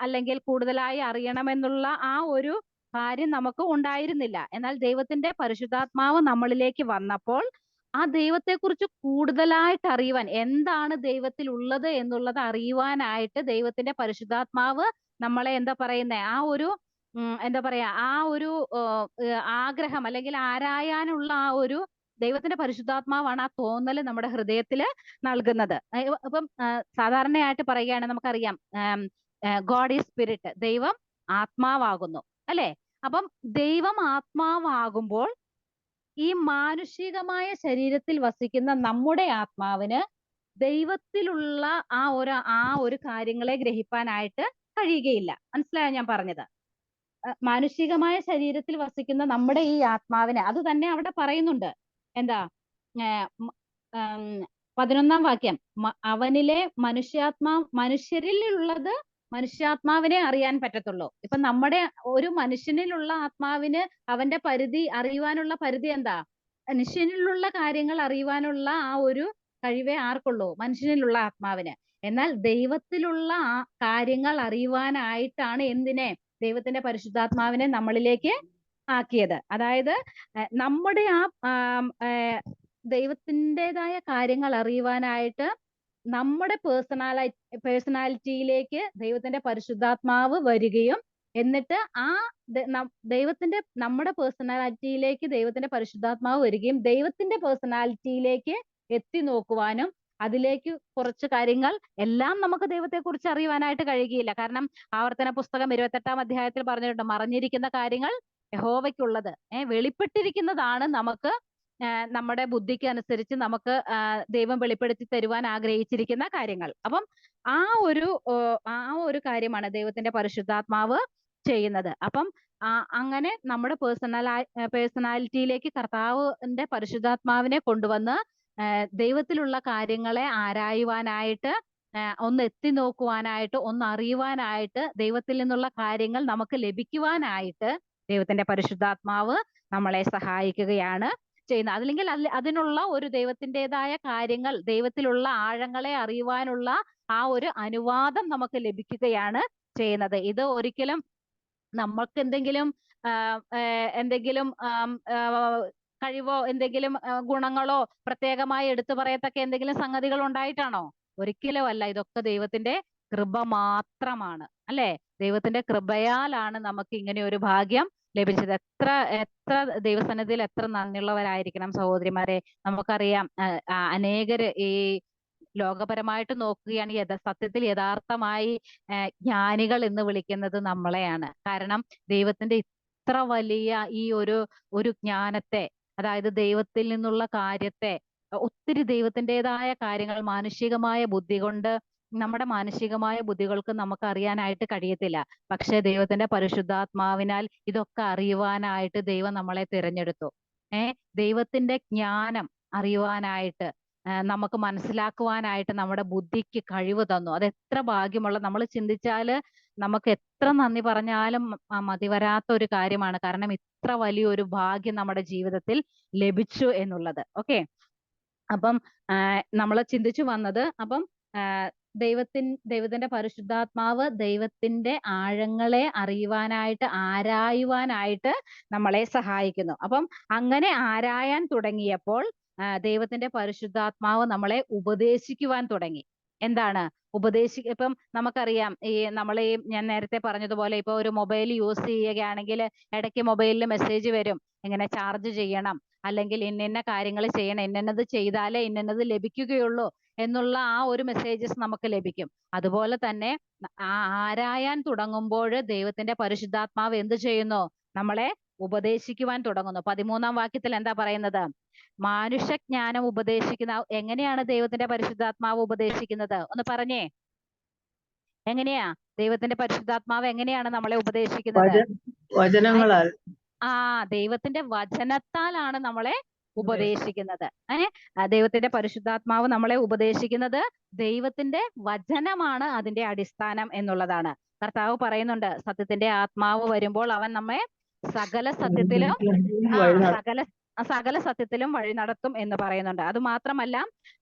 അല്ലെങ്കിൽ കൂടുതലായി അറിയണമെന്നുള്ള ആ ഒരു കാര്യം നമുക്ക് ഉണ്ടായിരുന്നില്ല. എന്നാൽ ദൈവത്തിന്റെ പരിശുദ്ധാത്മാവ് നമ്മളിലേക്ക് വന്നപ്പോൾ ആ ദൈവത്തെക്കുറിച്ച് കൂടുതലായിട്ട് അറിയുവാൻ, എന്താണ് ദൈവത്തിൽ ഉള്ളത് എന്നുള്ളത് അറിയുവാനായിട്ട് ദൈവത്തിന്റെ പരിശുദ്ധാത്മാവ് നമ്മളെ ആ ഒരു ആഗ്രഹം അല്ലെങ്കിൽ ആരായാനുള്ള ആ ഒരു ദൈവത്തിന്റെ പരിശുദ്ധാത്മാവാണ് ആ തോന്നൽ നമ്മുടെ ഹൃദയത്തിൽ നൽകുന്നത്. ഇപ്പം സാധാരണയായിട്ട് പറയുകയാണെങ്കിൽ നമുക്കറിയാം, ഗോഡ് ഈസ് സ്പിരിറ്റ്, ദൈവം ആത്മാവാകുന്നു, അല്ലെ? അപ്പം ദൈവം ആത്മാവാകുമ്പോൾ ഈ മാനുഷികമായ ശരീരത്തിൽ വസിക്കുന്ന നമ്മുടെ ആത്മാവിന് ദൈവത്തിലുള്ള ആ ഒരു കാര്യങ്ങളെ ഗ്രഹിപ്പാനായിട്ട് കഴിയുകയില്ല. മനസ്സിലായോ ഞാൻ പറഞ്ഞത്? മാനുഷികമായ ശരീരത്തിൽ വസിക്കുന്ന നമ്മുടെ ഈ ആത്മാവിന്, അത് തന്നെ അവിടെ പറയുന്നുണ്ട്. എന്താ? 11-ാം വാക്യം, അവനിലെ മനുഷ്യരിലുള്ളത് മനുഷ്യാത്മാവിനെ അറിയാൻ പറ്റത്തുള്ളൂ. ഇപ്പൊ നമ്മുടെ ഒരു മനുഷ്യനിലുള്ള ആത്മാവിന് അവന്റെ പരിധി, അറിയുവാനുള്ള പരിധി എന്താ? മനുഷ്യനിലുള്ള കാര്യങ്ങൾ അറിയുവാനുള്ള ആ ഒരു കഴിവേ ആർക്കുള്ളൂ? മനുഷ്യനിലുള്ള ആത്മാവിന്. എന്നാൽ ദൈവത്തിലുള്ള ആ കാര്യങ്ങൾ അറിയുവാനായിട്ടാണ് ദൈവത്തിന്റെ പരിശുദ്ധാത്മാവിനെ നമ്മളിലേക്ക് ആക്കിയത്. അതായത് നമ്മുടെ ദൈവത്തിൻ്റെതായ കാര്യങ്ങൾ അറിയുവാനായിട്ട് നമ്മുടെ പേഴ്സണാലിറ്റിയിലേക്ക് ദൈവത്തിന്റെ പരിശുദ്ധാത്മാവ് വരികയും എന്നിട്ട് ആ നമ്മുടെ പേഴ്സണാലിറ്റിയിലേക്ക് ദൈവത്തിന്റെ പരിശുദ്ധാത്മാവ് വരികയും ദൈവത്തിന്റെ പേഴ്സണാലിറ്റിയിലേക്ക് എത്തി നോക്കുവാനും അതിലേക്ക് കുറച്ച് കാര്യങ്ങൾ എല്ലാം നമുക്ക് ദൈവത്തെ കുറിച്ച് അറിയുവാനായിട്ട് കഴിയുകയില്ല. കാരണം ആവർത്തന പുസ്തകം 28-ാം അധ്യായത്തിൽ പറഞ്ഞിട്ടുണ്ട്, മറഞ്ഞിരിക്കുന്ന കാര്യങ്ങൾ യഹോവയ്ക്കുള്ളത്, വെളിപ്പെട്ടിരിക്കുന്നതാണ് നമുക്ക് നമ്മുടെ ബുദ്ധിക്ക് അനുസരിച്ച് നമുക്ക് ദൈവം വെളിപ്പെടുത്തി തരുവാൻ ആഗ്രഹിച്ചിരിക്കുന്ന കാര്യങ്ങൾ. അപ്പം ആ ഒരു കാര്യമാണ് ദൈവത്തിന്റെ പരിശുദ്ധാത്മാവ് ചെയ്യുന്നത്. അപ്പം അങ്ങനെ നമ്മുടെ പേഴ്സണാലിറ്റിയിലേക്ക് കർത്താവിന്റെ പരിശുദ്ധാത്മാവിനെ കൊണ്ടുവന്ന് ദൈവത്തിലുള്ള കാര്യങ്ങളെ ആരായുവാനായിട്ട്, ഒന്ന് എത്തി നോക്കുവാനായിട്ട്, ഒന്ന് അറിയുവാനായിട്ട്, ദൈവത്തിൽ നിന്നുള്ള കാര്യങ്ങൾ നമുക്ക് ലഭിക്കുവാനായിട്ട് ദൈവത്തിന്റെ പരിശുദ്ധാത്മാവ് നമ്മളെ സഹായിക്കുകയാണ് ചെയ്യുന്നത്. അല്ലെങ്കിൽ അതിനുള്ള ഒരു ദൈവത്തിൻ്റെതായ കാര്യങ്ങൾ, ദൈവത്തിലുള്ള ആഴങ്ങളെ അറിയുവാനുള്ള ആ ഒരു അനുവാദം നമുക്ക് ലഭിക്കുകയാണ് ചെയ്യുന്നത്. ഇത് ഒരിക്കലും നമ്മൾക്ക് എന്തെങ്കിലും കഴിവോ എന്തെങ്കിലും ഗുണങ്ങളോ പ്രത്യേകമായി എടുത്തു പറയത്തക്ക എന്തെങ്കിലും സംഗതികൾ ഉണ്ടായിട്ടാണോ? ഒരിക്കലും അല്ല. ഇതൊക്കെ ദൈവത്തിന്റെ കൃപ മാത്രമാണ്, അല്ലെ? ദൈവത്തിന്റെ കൃപയാലാണ് നമുക്ക് ഇങ്ങനെ ഒരു ഭാഗ്യം ലഭിച്ചത്. എത്ര ദൈവസന്നിധിയിൽ എത്ര നന്ദിയുള്ളവരായിരിക്കണം സഹോദരിമാരെ. നമുക്കറിയാം അനേകര് ഈ ലോകപരമായിട്ട് നോക്കുകയാണ് സത്യത്തിൽ യഥാർത്ഥമായി ജ്ഞാനികൾ എന്ന് വിളിക്കുന്നത് നമ്മളെയാണ്. കാരണം ദൈവത്തിന്റെ ഇത്ര വലിയ ഈ ഒരു ജ്ഞാനത്തെ, അതായത് ദൈവത്തിൽ നിന്നുള്ള കാര്യത്തെ, ഒത്തിരി ദൈവത്തിൻ്റെതായ കാര്യങ്ങൾ മാനുഷികമായ ബുദ്ധി കൊണ്ട്, നമ്മുടെ മാനുഷികമായ ബുദ്ധികൾക്ക് നമുക്ക് അറിയാനായിട്ട് കഴിയത്തില്ല. പക്ഷെ ദൈവത്തിന്റെ പരിശുദ്ധാത്മാവിനാൽ ഇതൊക്കെ അറിയുവാനായിട്ട് ദൈവം നമ്മളെ തിരഞ്ഞെടുത്തു. ദൈവത്തിന്റെ ജ്ഞാനം അറിയുവാനായിട്ട്, നമുക്ക് മനസ്സിലാക്കുവാനായിട്ട് നമ്മുടെ ബുദ്ധിക്ക് കഴിവ് തന്നു. അത് എത്ര ഭാഗ്യമുള്ള, നമ്മൾ ചിന്തിച്ചാല് നമുക്ക് എത്ര നന്ദി പറഞ്ഞാലും മതി വരാത്ത ഒരു കാര്യമാണ്. കാരണം ഇത്ര വലിയൊരു ഭാഗ്യം നമ്മുടെ ജീവിതത്തിൽ ലഭിച്ചു എന്നുള്ളത്. ഓക്കെ, അപ്പം നമ്മൾ ചിന്തിച്ചു വന്നത്, അപ്പം ദൈവത്തിന്റെ പരിശുദ്ധാത്മാവ് ദൈവത്തിന്റെ ആഴങ്ങളെ അറിയുവാനായിട്ട്, ആരായുവാനായിട്ട് നമ്മളെ സഹായിക്കുന്നു. അപ്പം അങ്ങനെ ആരായാൻ തുടങ്ങിയപ്പോൾ ദൈവത്തിന്റെ പരിശുദ്ധാത്മാവ് നമ്മളെ ഉപദേശിക്കുവാൻ തുടങ്ങി. എന്താണ് ഇപ്പം നമുക്കറിയാം, ഞാൻ നേരത്തെ പറഞ്ഞതുപോലെ ഇപ്പൊ ഒരു മൊബൈൽ യൂസ് ചെയ്യുകയാണെങ്കിൽ ഇടയ്ക്ക് മൊബൈലിൽ മെസ്സേജ് വരും, ഇങ്ങനെ ചാർജ് ചെയ്യണം, അല്ലെങ്കിൽ ഇന്ന കാര്യങ്ങൾ ചെയ്യണം, ഇന്നത് ചെയ്താലേ ഇന്നത് ലഭിക്കുകയുള്ളൂ എന്നുള്ള ആ ഒരു മെസ്സേജസ് നമുക്ക് ലഭിക്കും. അതുപോലെ തന്നെ ആരായാൻ തുടങ്ങുമ്പോൾ ദൈവത്തിന്റെ പരിശുദ്ധാത്മാവ് എന്ത് ചെയ്യുന്നു? നമ്മളെ ഉപദേശിക്കുവാൻ തുടങ്ങുന്നു. 13-ാം വാക്യത്തിൽ എന്താ പറയുന്നത്? മാനുഷജ്ഞാനം ഉപദേശിക്കുന്ന, എങ്ങനെയാണ് ദൈവത്തിന്റെ പരിശുദ്ധാത്മാവ് ഉപദേശിക്കുന്നത്? ഒന്ന് പറഞ്ഞേ, എങ്ങനെയാ ദൈവത്തിന്റെ പരിശുദ്ധാത്മാവ് എങ്ങനെയാണ് നമ്മളെ ഉപദേശിക്കുന്നത്?
വചനങ്ങളാൽ.
ദൈവത്തിന്റെ വചനത്താലാണ് നമ്മളെ ഉപദേശിക്കുന്നത്. ദൈവത്തിന്റെ പരിശുദ്ധാത്മാവ് നമ്മളെ ഉപദേശിക്കുന്നത് ദൈവത്തിന്റെ വചനമാണ് അതിന്റെ അടിസ്ഥാനം എന്നുള്ളതാണ്. കർത്താവ് പറയുന്നുണ്ട്, സത്യത്തിന്റെ ആത്മാവ് വരുമ്പോൾ അവൻ നമ്മെ സകല സത്യത്തിലും വഴി നടത്തും എന്ന് പറയുന്നുണ്ട്. അത് മാത്രമല്ല,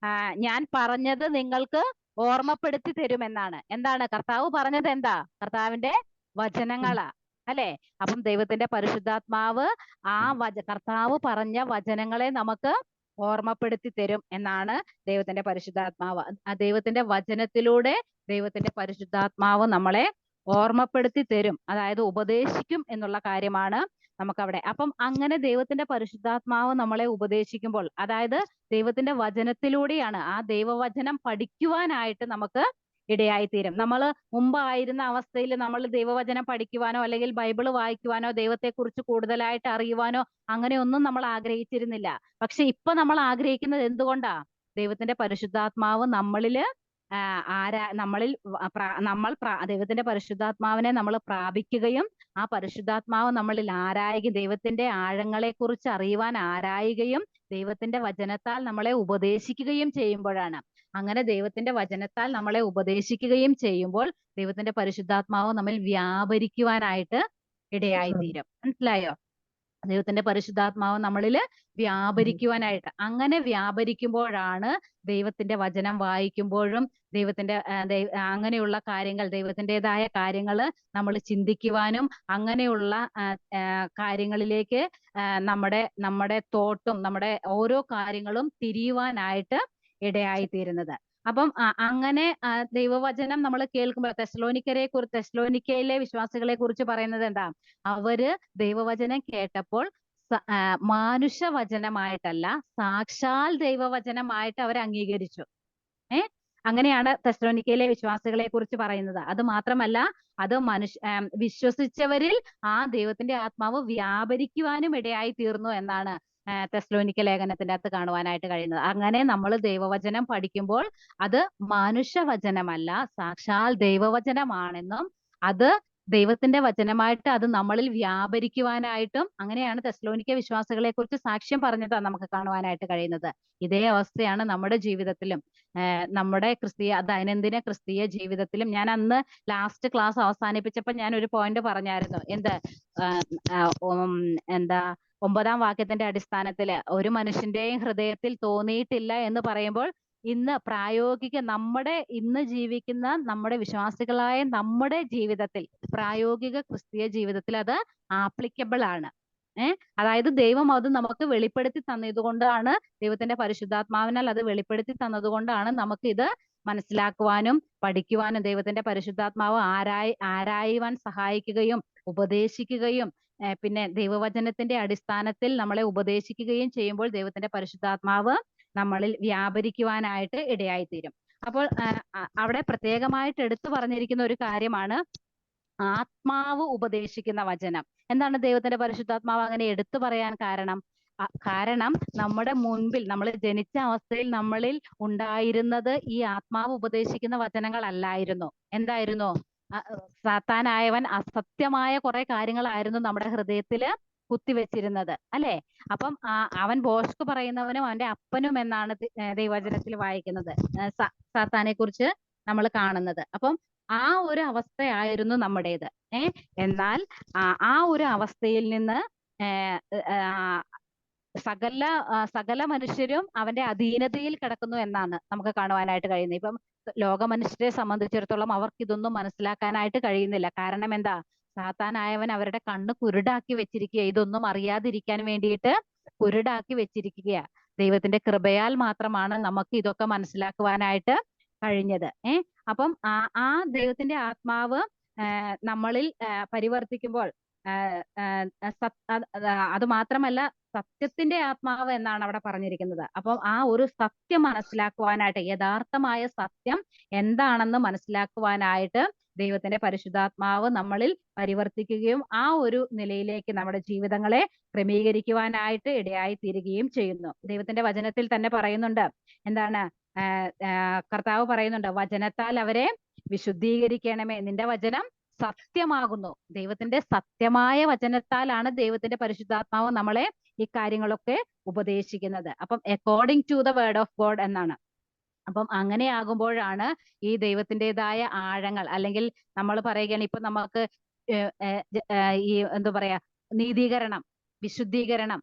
ഞാൻ പറഞ്ഞത് നിങ്ങൾക്ക് ഓർമ്മപ്പെടുത്തി തരുമെന്നാണ്. എന്താണ് കർത്താവ് പറഞ്ഞത്? എന്താ? കർത്താവിന്റെ വചനങ്ങളാ, അല്ലെ? അപ്പം ദൈവത്തിന്റെ പരിശുദ്ധാത്മാവ് കർത്താവ് പറഞ്ഞ വചനങ്ങളെ നമുക്ക് ഓർമ്മപ്പെടുത്തി തരും എന്നാണ് ദൈവത്തിന്റെ പരിശുദ്ധാത്മാവ്. ദൈവത്തിന്റെ വചനത്തിലൂടെ ദൈവത്തിന്റെ പരിശുദ്ധാത്മാവ് നമ്മളെ ഓർമ്മപ്പെടുത്തി തരും, അതായത് ഉപദേശിക്കും എന്നുള്ള കാര്യമാണ് നമുക്കവിടെ. അപ്പം അങ്ങനെ ദൈവത്തിന്റെ പരിശുദ്ധാത്മാവ് നമ്മളെ ഉപദേശിക്കുമ്പോൾ, അതായത് ദൈവത്തിന്റെ വചനത്തിലൂടെയാണ്, ആ ദൈവവചനം പഠിക്കുവാനായിട്ട് നമുക്ക് ഇടയായിത്തീരും. നമ്മൾ മുമ്പായിരുന്ന അവസ്ഥയിൽ നമ്മൾ ദൈവവചനം പഠിക്കുവാനോ അല്ലെങ്കിൽ ബൈബിള് വായിക്കുവാനോ ദൈവത്തെക്കുറിച്ച് കൂടുതലായിട്ട് അറിയുവാനോ അങ്ങനെയൊന്നും നമ്മൾ ആഗ്രഹിച്ചിരുന്നില്ല. പക്ഷെ ഇപ്പൊ നമ്മൾ ആഗ്രഹിക്കുന്നത് എന്തുകൊണ്ടാ? ദൈവത്തിന്റെ പരിശുദ്ധാത്മാവ് ദൈവത്തിന്റെ പരിശുദ്ധാത്മാവിനെ നമ്മൾ പ്രാപിക്കുകയും ആ പരിശുദ്ധാത്മാവ് നമ്മളിൽ ആരായുകയും, ദൈവത്തിന്റെ ആഴങ്ങളെ കുറിച്ച് അറിയുവാൻ ആരായുകയും ദൈവത്തിന്റെ വചനത്താൽ നമ്മളെ ഉപദേശിക്കുകയും ചെയ്യുമ്പോഴാണ്. അങ്ങനെ ദൈവത്തിന്റെ വചനത്താൽ നമ്മളെ ഉപദേശിക്കുകയും ചെയ്യുമ്പോൾ ദൈവത്തിന്റെ പരിശുദ്ധാത്മാവ് നമ്മിൽ വ്യാപരിക്കുവാനായിട്ട് ഇടയായിത്തീരും. മനസ്സിലായോ? ദൈവത്തിന്റെ പരിശുദ്ധാത്മാവ് നമ്മളിൽ വ്യാപരിക്കുവാനായിട്ട്. അങ്ങനെ വ്യാപരിക്കുമ്പോഴാണ് ദൈവത്തിന്റെ വചനം വായിക്കുമ്പോഴും ദൈവത്തിന്റെ അങ്ങനെയുള്ള കാര്യങ്ങൾ, ദൈവത്തിൻ്റെതായ കാര്യങ്ങൾ നമ്മൾ ചിന്തിക്കുവാനും അങ്ങനെയുള്ള കാര്യങ്ങളിലേക്ക് നമ്മുടെ തോട്ടും നമ്മുടെ ഓരോ കാര്യങ്ങളും തിരിയുവാനായിട്ട് ഇടയായിത്തീരുന്നത്. അപ്പം അങ്ങനെ ദൈവവചനം നമ്മൾ കേൾക്കുമ്പോൾ തെസ്സലോനിക്കയിലെ വിശ്വാസികളെ കുറിച്ച് പറയുന്നത് എന്താ? അവര് ദൈവവചനം കേട്ടപ്പോൾ മാനുഷവചനമായിട്ടല്ല, സാക്ഷാൽ ദൈവവചനമായിട്ട് അവർ അംഗീകരിച്ചു. അങ്ങനെയാണ് തെസ്സലോനിക്കയിലെ വിശ്വാസികളെ കുറിച്ച് പറയുന്നത്. അത് മാത്രമല്ല, അത് വിശ്വസിച്ചവരിൽ ആ ദൈവത്തിന്റെ ആത്മാവ് വ്യാപരിക്കുവാനും ഇടയായി തീർന്നു എന്നാണ് തെസ്സലോനിക്ക ലേഖനത്തിന്റെ അകത്ത് കാണുവാനായിട്ട് കഴിയുന്നത്. അങ്ങനെ നമ്മൾ ദൈവവചനം പഠിക്കുമ്പോൾ അത് മനുഷ്യവചനമല്ല, സാക്ഷാൽ ദൈവവചനമാണെന്നും അത് ദൈവത്തിന്റെ വചനമായിട്ട് അത് നമ്മളിൽ വ്യാപരിക്കുവാനായിട്ടും, അങ്ങനെയാണ് തെസ്സലോനിക്ക വിശ്വാസികളെ കുറിച്ച് സാക്ഷ്യം പറഞ്ഞത് നമുക്ക് കാണുവാനായിട്ട് കഴിയുന്നത്. ഇതേ അവസ്ഥയാണ് നമ്മുടെ ജീവിതത്തിലും, നമ്മുടെ ദൈനംദിന ക്രിസ്തീയ ജീവിതത്തിലും. ഞാൻ അന്ന് ലാസ്റ്റ് ക്ലാസ് അവസാനിപ്പിച്ചപ്പോൾ ഞാൻ ഒരു പോയിന്റ് പറഞ്ഞായിരുന്നു. എന്താ 9-ാം വാക്യത്തിന്റെ അടിസ്ഥാനത്തിൽ ഒരു മനുഷ്യന്റെയും ഹൃദയത്തിൽ തോന്നിയിട്ടില്ല എന്ന് പറയുമ്പോൾ, ഇന്ന് ഇന്ന് ജീവിക്കുന്ന നമ്മുടെ വിശ്വാസികളായ നമ്മുടെ ജീവിതത്തിൽ, പ്രായോഗിക ക്രിസ്തീയ ജീവിതത്തിൽ അത് ആപ്ലിക്കബിൾ ആണ്. അതായത് ദൈവം അത് നമുക്ക് വെളിപ്പെടുത്തി തന്നതുകൊണ്ടാണ്, ദൈവത്തിന്റെ പരിശുദ്ധാത്മാവിനാൽ അത് വെളിപ്പെടുത്തി തന്നതുകൊണ്ടാണ് നമുക്ക് ഇത് മനസ്സിലാക്കുവാനും പഠിക്കുവാനും ദൈവത്തിന്റെ പരിശുദ്ധാത്മാവ് ആരായുവാൻ സഹായിക്കുകയും ഉപദേശിക്കുകയും പിന്നെ ദൈവവചനത്തിന്റെ അടിസ്ഥാനത്തിൽ നമ്മളെ ഉപദേശിക്കുകയും ചെയ്യുമ്പോൾ ദൈവത്തിന്റെ പരിശുദ്ധാത്മാവ് നമ്മളിൽ വ്യാപരിക്കുവാനായിട്ട് ഇടയായിത്തീരും. അപ്പോൾ അവിടെ പ്രത്യേകമായിട്ട് എടുത്തു പറഞ്ഞിരിക്കുന്ന ഒരു കാര്യമാണ് ആത്മാവ് ഉപദേശിക്കുന്ന വചനം. എന്താണ് ദൈവത്തിന്റെ പരിശുദ്ധാത്മാവ് അങ്ങനെ എടുത്തു പറയാൻ കാരണം? കാരണം നമ്മുടെ മുൻപിൽ, നമ്മൾ ജനിച്ച അവസ്ഥയിൽ നമ്മളിൽ ഉണ്ടായിരുന്നത് ഈ ആത്മാവ് ഉപദേശിക്കുന്ന വചനങ്ങളല്ലായിരുന്നു. എന്തായിരുന്നു? സാത്താനായവൻ അസത്യമായ കുറെ കാര്യങ്ങളായിരുന്നു നമ്മുടെ ഹൃദയത്തില് കുത്തിവെച്ചിരുന്നത്, അല്ലെ? അപ്പം അവൻ ഭോഷ്ക് പറയുന്നവനും അവന്റെ അപ്പനും എന്നാണ് ദൈവവചനത്തിൽ വായിക്കുന്നത്, സാത്താനെ കുറിച്ച് നമ്മൾ കാണുന്നത്. അപ്പം ആ ഒരു അവസ്ഥയായിരുന്നു നമ്മുടേത്. എന്നാൽ ആ ഒരു അവസ്ഥയിൽ നിന്ന് സകല മനുഷ്യരും അവന്റെ അധീനതയിൽ കിടക്കുന്നു എന്നാണ് നമുക്ക് കാണുവാനായിട്ട് കഴിയുന്നത്. ഇപ്പം ലോക മനുഷ്യരെ സംബന്ധിച്ചിടത്തോളം അവർക്ക് ഇതൊന്നും മനസ്സിലാക്കാനായിട്ട് കഴിയുന്നില്ല. കാരണം എന്താ? സാത്താനായവൻ അവരുടെ കണ്ണ് കുരുടാക്കി വെച്ചിരിക്കുക. ഇതൊന്നും അറിയാതിരിക്കാൻ വേണ്ടിയിട്ട് കുരുടാക്കി വെച്ചിരിക്കുക. ദൈവത്തിന്റെ കൃപയാൽ മാത്രമാണ് നമുക്ക് ഇതൊക്കെ മനസ്സിലാക്കുവാനായിട്ട് കഴിഞ്ഞത്. അപ്പം ആ ദൈവത്തിന്റെ ആത്മാവ് നമ്മളിൽ പരിവർത്തിക്കുമ്പോൾ, അത് മാത്രമല്ല സത്യത്തിന്റെ ആത്മാവ് എന്നാണ് അവിടെ പറഞ്ഞിരിക്കുന്നത്. അപ്പം ആ ഒരു സത്യം മനസ്സിലാക്കുവാനായിട്ട്, യഥാർത്ഥമായ സത്യം എന്താണെന്ന് മനസ്സിലാക്കുവാനായിട്ട് ദൈവത്തിന്റെ പരിശുദ്ധാത്മാവ് നമ്മളിൽ പരിവർത്തിക്കുകയും ആ ഒരു നിലയിലേക്ക് നമ്മുടെ ജീവിതങ്ങളെ ക്രമീകരിക്കുവാനായിട്ട് ഇടയായി തീരുകയും ചെയ്യുന്നു. ദൈവത്തിന്റെ വചനത്തിൽ തന്നെ പറയുന്നുണ്ട്, എന്താണ്? കർത്താവ് പറയുന്നുണ്ട്, വചനത്താൽ അവരെ വിശുദ്ധീകരിക്കണമേ, നിന്റെ വചനം സത്യമാകുന്നു. ദൈവത്തിന്റെ സത്യമായ വചനത്താലാണ് ദൈവത്തിന്റെ പരിശുദ്ധാത്മാവ് നമ്മളെ ഈ കാര്യങ്ങളൊക്കെ ഉപദേശിക്കുന്നത്. അപ്പം according to the word of God എന്നാണ്. അപ്പം അങ്ങനെ ആകുമ്പോഴാണ് ഈ ദൈവത്തിൻ്റെതായ ആഴങ്ങൾ, അല്ലെങ്കിൽ നമ്മൾ പറയുകയാണ് ഇപ്പൊ നമുക്ക് ഈ എന്താ പറയാ, നീതീകരണം, വിശുദ്ധീകരണം,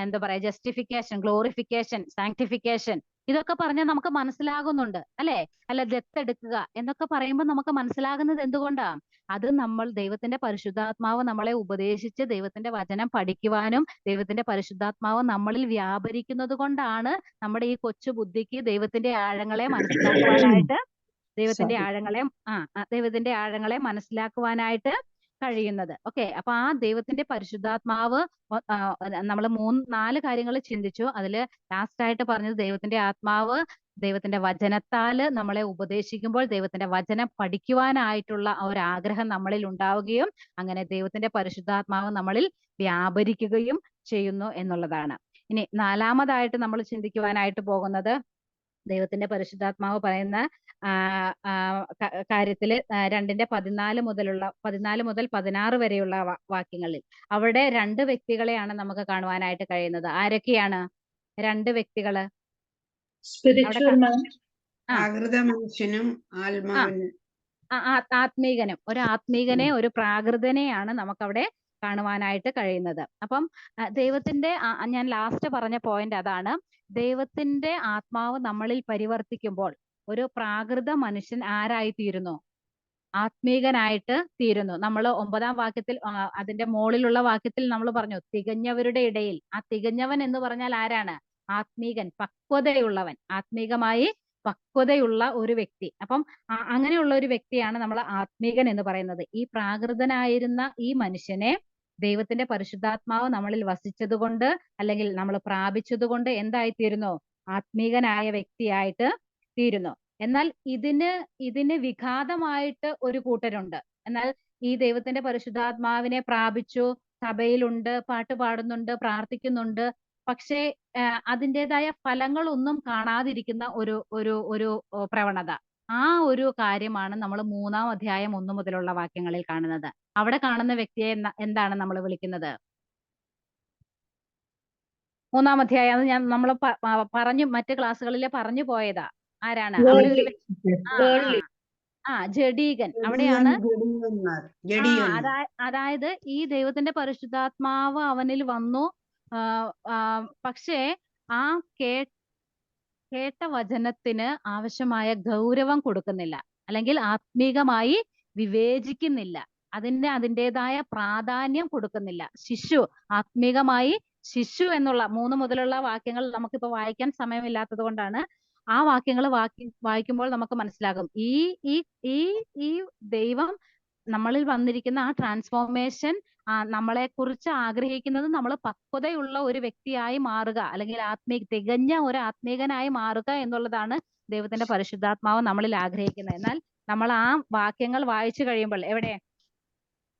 എന്താ പറയാ, ജസ്റ്റിഫിക്കേഷൻ, ഗ്ലോറിഫിക്കേഷൻ, സാങ്ക്ടിഫിക്കേഷൻ, ഇതൊക്കെ പറഞ്ഞാൽ നമുക്ക് മനസ്സിലാകുന്നുണ്ട്, അല്ലെ? അല്ല, ദത്തെടുക്കുക എന്നൊക്കെ പറയുമ്പോൾ നമുക്ക് മനസ്സിലാകുന്നത് എന്തുകൊണ്ടാ? അത് നമ്മൾ ദൈവത്തിന്റെ പരിശുദ്ധാത്മാവ് നമ്മളെ ഉപദേശിച്ച് ദൈവത്തിന്റെ വചനം പഠിക്കുവാനും ദൈവത്തിന്റെ പരിശുദ്ധാത്മാവ് നമ്മളിൽ വ്യാപരിക്കുന്നത് കൊണ്ടാണ് നമ്മുടെ ഈ കൊച്ചു ബുദ്ധിക്ക് ദൈവത്തിന്റെ ആഴങ്ങളെ മനസ്സിലാക്കുവാനായിട്ട് ദൈവത്തിന്റെ ആഴങ്ങളെ മനസ്സിലാക്കുവാനായിട്ട് കഴിയുന്നത്. ഓക്കെ, അപ്പൊ ആ ദൈവത്തിന്റെ പരിശുദ്ധാത്മാവ്, നമ്മൾ 3-4 കാര്യങ്ങൾ ചിന്തിച്ചു. അതില് ലാസ്റ്റ് ആയിട്ട് പറഞ്ഞത് ദൈവത്തിന്റെ ആത്മാവ് ദൈവത്തിന്റെ വചനത്താല് നമ്മളെ ഉപദേശിക്കുമ്പോൾ ദൈവത്തിന്റെ വചനം പഠിക്കുവാനായിട്ടുള്ള ഒരു ആഗ്രഹം നമ്മളിൽ ഉണ്ടാവുകയും അങ്ങനെ ദൈവത്തിന്റെ പരിശുദ്ധാത്മാവ് നമ്മളിൽ വ്യാപരിക്കുകയും ചെയ്യുന്നു എന്നുള്ളതാണ്. ഇനി 4-മതായിട്ട് നമ്മൾ ചിന്തിക്കുവാനായിട്ട് പോകുന്നത് ദൈവത്തിന്റെ പരിശുദ്ധാത്മാവ് പറയുന്ന കാര്യത്തില് 2:14 മുതൽ 16 വരെയുള്ള വാക്യങ്ങളിൽ അവിടെ 2 വ്യക്തികളെയാണ് നമുക്ക് കാണുവാനായിട്ട് കഴിയുന്നത്. ആരൊക്കെയാണ് 2 വ്യക്തികള്? ആത്മീകനും, ഒരു ആത്മീകനെ, ഒരു പ്രാകൃതനെയാണ് നമുക്കവിടെ കാണുവാനായിട്ട് കഴിയുന്നത്. അപ്പം ദൈവത്തിന്റെ ഞാൻ ലാസ്റ്റ് പറഞ്ഞ പോയിന്റ് അതാണ്. ദൈവത്തിന്റെ ആത്മാവ് നമ്മളിൽ പരിവർത്തിക്കുമ്പോൾ ഒരു പ്രാകൃത മനുഷ്യൻ ആരായിത്തീരുന്നു? ആത്മീകനായിട്ട് തീരുന്നു. നമ്മൾ 9-ാം വാക്യത്തിൽ അതിന്റെ മുകളിലുള്ള വാക്യത്തിൽ നമ്മൾ പറഞ്ഞു തികഞ്ഞവരുടെ ഇടയിൽ. ആ തികഞ്ഞവൻ എന്ന് പറഞ്ഞാൽ ആരാണ്? ആത്മീകൻ, പക്വതയുള്ളവൻ, ആത്മീകമായി പക്വതയുള്ള ഒരു വ്യക്തി. അപ്പം അങ്ങനെയുള്ള ഒരു വ്യക്തിയാണ് നമ്മൾ ആത്മീകൻ എന്ന് പറയുന്നത്. ഈ പ്രാകൃതനായിരുന്ന ഈ മനുഷ്യനെ ദൈവത്തിന്റെ പരിശുദ്ധാത്മാവ് നമ്മളിൽ വസിച്ചത് കൊണ്ട് അല്ലെങ്കിൽ നമ്മൾ പ്രാപിച്ചത് കൊണ്ട് എന്തായിത്തീരുന്നു? ആത്മീകനായ വ്യക്തിയായിട്ട് തീരുന്നു. എന്നാൽ ഇതിന് വിഘാതമായിട്ട് ഒരു കൂട്ടരുണ്ട്. എന്നാൽ ഈ ദൈവത്തിന്റെ പരിശുദ്ധാത്മാവിനെ പ്രാപിച്ചു, സഭയിലുണ്ട്, പാട്ട് പാടുന്നുണ്ട്, പ്രാർത്ഥിക്കുന്നുണ്ട്, പക്ഷേ അതിൻ്റെതായ ഫലങ്ങളൊന്നും കാണാതിരിക്കുന്ന ഒരു ഒരു ഒരു പ്രവണത. ആ ഒരു കാര്യമാണ് നമ്മൾ 3-ാം അധ്യായം 1 മുതലുള്ള വാക്യങ്ങളിൽ കാണുന്നത്. അവിടെ കാണുന്ന വ്യക്തിയെ എന്താണ് നമ്മൾ വിളിക്കുന്നത്? 3-ാം അധ്യായം അത് നമ്മൾ പറഞ്ഞു, മറ്റ് ക്ലാസ്സുകളിൽ പറഞ്ഞു പോയതാ. ആരാണ് അവിടെ ഒരു ജഡീകൻ. അവിടെയാണ് അതായത് ഈ ദൈവത്തിന്റെ പരിശുദ്ധാത്മാവ് അവനിൽ വന്നു, പക്ഷേ ആ കേട്ട വചനത്തിന് ആവശ്യമായ ഗൗരവം കൊടുക്കുന്നില്ല, അല്ലെങ്കിൽ ആത്മീകമായി വിവേചിക്കുന്നില്ല, അതിൻ്റെതായ പ്രാധാന്യം കൊടുക്കുന്നില്ല. ആത്മീകമായി ശിശു എന്നുള്ള 3 മുതലുള്ള വാക്യങ്ങൾ നമുക്കിപ്പോ വായിക്കാൻ സമയമില്ലാത്തത് കൊണ്ടാണ്. ആ വാക്യങ്ങൾ വായിക്കുമ്പോൾ നമുക്ക് മനസ്സിലാകും ഈ ഈ ഈ ഈ ദൈവം നമ്മളിൽ വന്നിരിക്കുന്ന ആ ട്രാൻസ്ഫോർമേഷൻ നമ്മളെ കുറിച്ച് ആഗ്രഹിക്കുന്നത് നമ്മൾ പക്വതയുള്ള ഒരു വ്യക്തിയായി മാറുക, അല്ലെങ്കിൽ തികഞ്ഞ ഒരു ആത്മീകനായി മാറുക എന്നുള്ളതാണ് ദൈവത്തിന്റെ പരിശുദ്ധാത്മാവ് നമ്മളിൽ ആഗ്രഹിക്കുന്നത്. എന്നാൽ നമ്മൾ ആ വാക്യങ്ങൾ വായിച്ചു കഴിയുമ്പോൾ, എവിടെ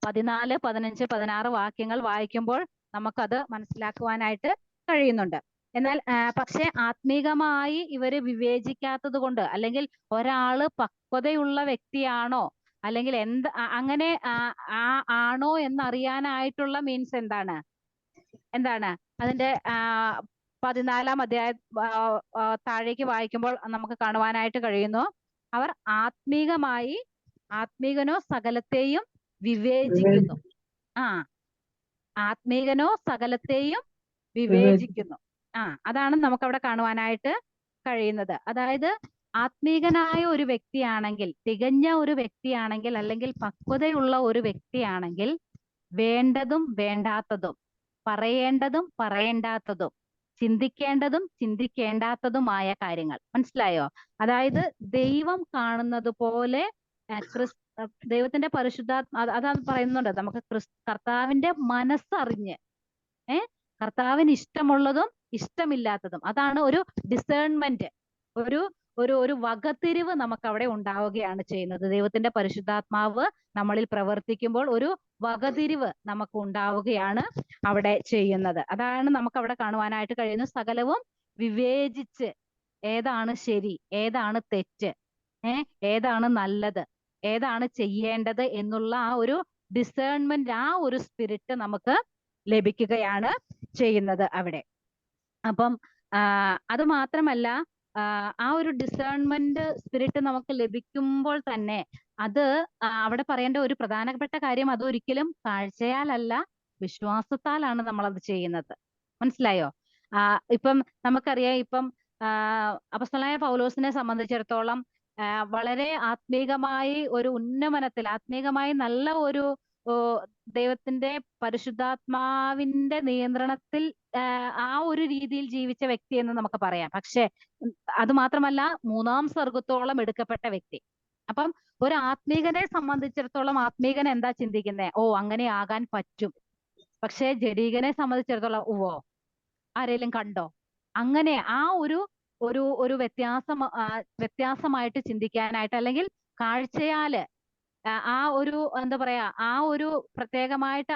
14, 15, 16 വാക്യങ്ങൾ വായിക്കുമ്പോൾ നമുക്കത് മനസ്സിലാക്കുവാനായിട്ട് കഴിയുന്നുണ്ട്. എന്നാൽ പക്ഷെ ആത്മീകമായി ഇവര് വിവേചിക്കാത്തത് കൊണ്ട്, അല്ലെങ്കിൽ ഒരാള് പക്വതയുള്ള വ്യക്തിയാണോ അല്ലെങ്കിൽ അങ്ങനെ ആണോ എന്നറിയാനായിട്ടുള്ള മീൻസ് എന്താണ് അതിന്റെ 14-ാം അധ്യായ താഴേക്ക് വായിക്കുമ്പോൾ നമുക്ക് കാണുവാനായിട്ട് കഴിയുന്നു. അവർ ആത്മീകനോ സകലത്തെയും വിവേചിക്കുന്നു. ആത്മീകനോ സകലത്തെയും വിവേചിക്കുന്നു. അതാണ് നമുക്ക് അവിടെ കാണുവാനായിട്ട് കഴിയുന്നത്. അതായത് ആത്മീകനായ ഒരു വ്യക്തിയാണെങ്കിൽ, തികഞ്ഞ ഒരു വ്യക്തിയാണെങ്കിൽ, അല്ലെങ്കിൽ പക്വതയുള്ള ഒരു വ്യക്തിയാണെങ്കിൽ വേണ്ടതും വേണ്ടാത്തതും, പറയേണ്ടതും പറയേണ്ടാത്തതും, ചിന്തിക്കേണ്ടതും ചിന്തിക്കേണ്ടാത്തതുമായ കാര്യങ്ങൾ. മനസ്സിലായോ? അതായത് ദൈവം കാണുന്നത് പോലെ ദൈവത്തിന്റെ അതാണ് പറയുന്നുണ്ട്, നമുക്ക് കർത്താവിന്റെ മനസ്സറിഞ്ഞ് കർത്താവിന് ഇഷ്ടമുള്ളതും ഇഷ്ടമില്ലാത്തതും, അതാണ് ഒരു ഡിസേൺമെന്റ്, ഒരു വകതിരിവ് നമുക്ക് അവിടെ ഉണ്ടാവുകയാണ് ചെയ്യുന്നത്. ദൈവത്തിന്റെ പരിശുദ്ധാത്മാവ് നമ്മളിൽ പ്രവർത്തിക്കുമ്പോൾ ഒരു വകതിരിവ് നമുക്ക് ഉണ്ടാവുകയാണ് അവിടെ ചെയ്യുന്നത്. അതാണ് നമുക്ക് അവിടെ കാണുവാനായിട്ട് കഴിയുന്നത്. സകലവും വിവേചിച്ച് ഏതാണ് ശരി, ഏതാണ് തെറ്റ്, ഏതാണ് നല്ലത്, ഏതാണ് ചെയ്യേണ്ടത് എന്നുള്ള ആ ഒരു ഡിസേൺമെന്റ്, ആ ഒരു സ്പിരിറ്റ് നമുക്ക് ലഭിക്കുകയാണ് ചെയ്യുന്നത് അവിടെ. അപ്പം അത് മാത്രമല്ല, ആ ഒരു ഡിസേൺമെന്റ് സ്പിരിറ്റ് നമുക്ക് ലഭിക്കുമ്പോൾ തന്നെ അത് അവിടെ പറയേണ്ട ഒരു പ്രധാനപ്പെട്ട കാര്യം, അതൊരിക്കലും കാഴ്ചയാലല്ല വിശ്വാസത്താലാണ് നമ്മൾ അത് ചെയ്യുന്നത്. മനസ്സിലായോ? ഇപ്പം നമുക്കറിയാം, ഇപ്പം അപ്പോസ്തലനായ പൗലോസിനെ സംബന്ധിച്ചിടത്തോളം വളരെ ആത്മീകമായി ഒരു ഉന്നമനത്തിൽ, ആത്മീകമായി നല്ല ഒരു ദൈവത്തിന്റെ പരിശുദ്ധാത്മാവിന്റെ നിയന്ത്രണത്തിൽ ആ ഒരു രീതിയിൽ ജീവിച്ച വ്യക്തി എന്ന് നമുക്ക് പറയാം. പക്ഷെ അത് മാത്രമല്ല, 3-ാം സ്വർഗത്തോളം എടുക്കപ്പെട്ട വ്യക്തി. അപ്പം ഒരു ആത്മീകനെ സംബന്ധിച്ചിടത്തോളം ആത്മീകൻ എന്താ ചിന്തിക്കുന്നത്? അങ്ങനെ ആകാൻ പറ്റും. പക്ഷെ ജഡീകനെ സംബന്ധിച്ചിടത്തോളം ആരെങ്കിലും കണ്ടോ? അങ്ങനെ ആ ഒരു വ്യത്യാസമായിട്ട് ചിന്തിക്കാനായിട്ട്, അല്ലെങ്കിൽ കാഴ്ചയാല് ആ ഒരു എന്താ പറയാ, ആ ഒരു പ്രത്യേകമായിട്ട്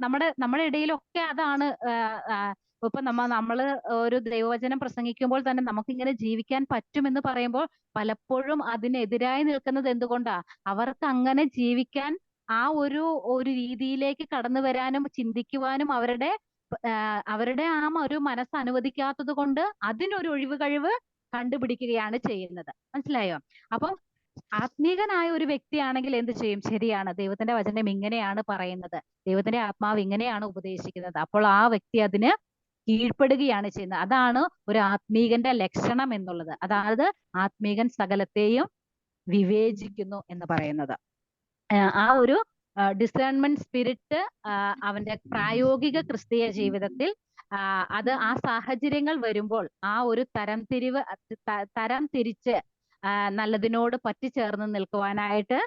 നമ്മുടെ ഇടയിലൊക്കെ അതാണ്. ഇപ്പൊ നമ്മള് ഒരു ദൈവവചനം പ്രസംഗിക്കുമ്പോൾ തന്നെ നമുക്കിങ്ങനെ ജീവിക്കാൻ പറ്റുമെന്ന് പറയുമ്പോൾ പലപ്പോഴും അതിനെതിരായി നിൽക്കുന്നത് എന്തുകൊണ്ടാ? അവർക്ക് അങ്ങനെ ജീവിക്കാൻ ആ ഒരു രീതിയിലേക്ക് കടന്നു വരാനും ചിന്തിക്കുവാനും അവരുടെ ആ ഒരു മനസ്സ് അനുവദിക്കാത്തത് കൊണ്ട് അതിനൊരു ഒഴിവ് കഴിവ് കണ്ടുപിടിക്കുകയാണ് ചെയ്യുന്നത്. മനസ്സിലായോ? അപ്പം ആത്മീകനായ ഒരു വ്യക്തിയാണെങ്കിൽ എന്ത് ചെയ്യും? ശരിയാണ്, ദൈവത്തിന്റെ വചനം ഇങ്ങനെയാണ് പറയുന്നത്, ദൈവത്തിന്റെ ആത്മാവ് ഇങ്ങനെയാണ് ഉപദേശിക്കുന്നത്. അപ്പോൾ ആ വ്യക്തി അതിന് കീഴ്പ്പെടുകയാണ് ചെയ്യുന്നത്. അതാണ് ഒരു ആത്മീകന്റെ ലക്ഷണം എന്നുള്ളത്. അതായത് ആത്മീകൻ സകലത്തെയും വിവേചിക്കുന്നു എന്ന് പറയുന്നത്. ആ ഒരു ഡിസേൺമെന്റ് സ്പിരിറ്റ് അവന്റെ പ്രായോഗിക ക്രിസ്തീയ ജീവിതത്തിൽ അത് ആ സാഹചര്യങ്ങൾ വരുമ്പോൾ ആ ഒരു തരം തിരിച്ച് നല്ലതിനോട് പറ്റിച്ചേർന്ന് നിൽക്കുവാനായിട്ട്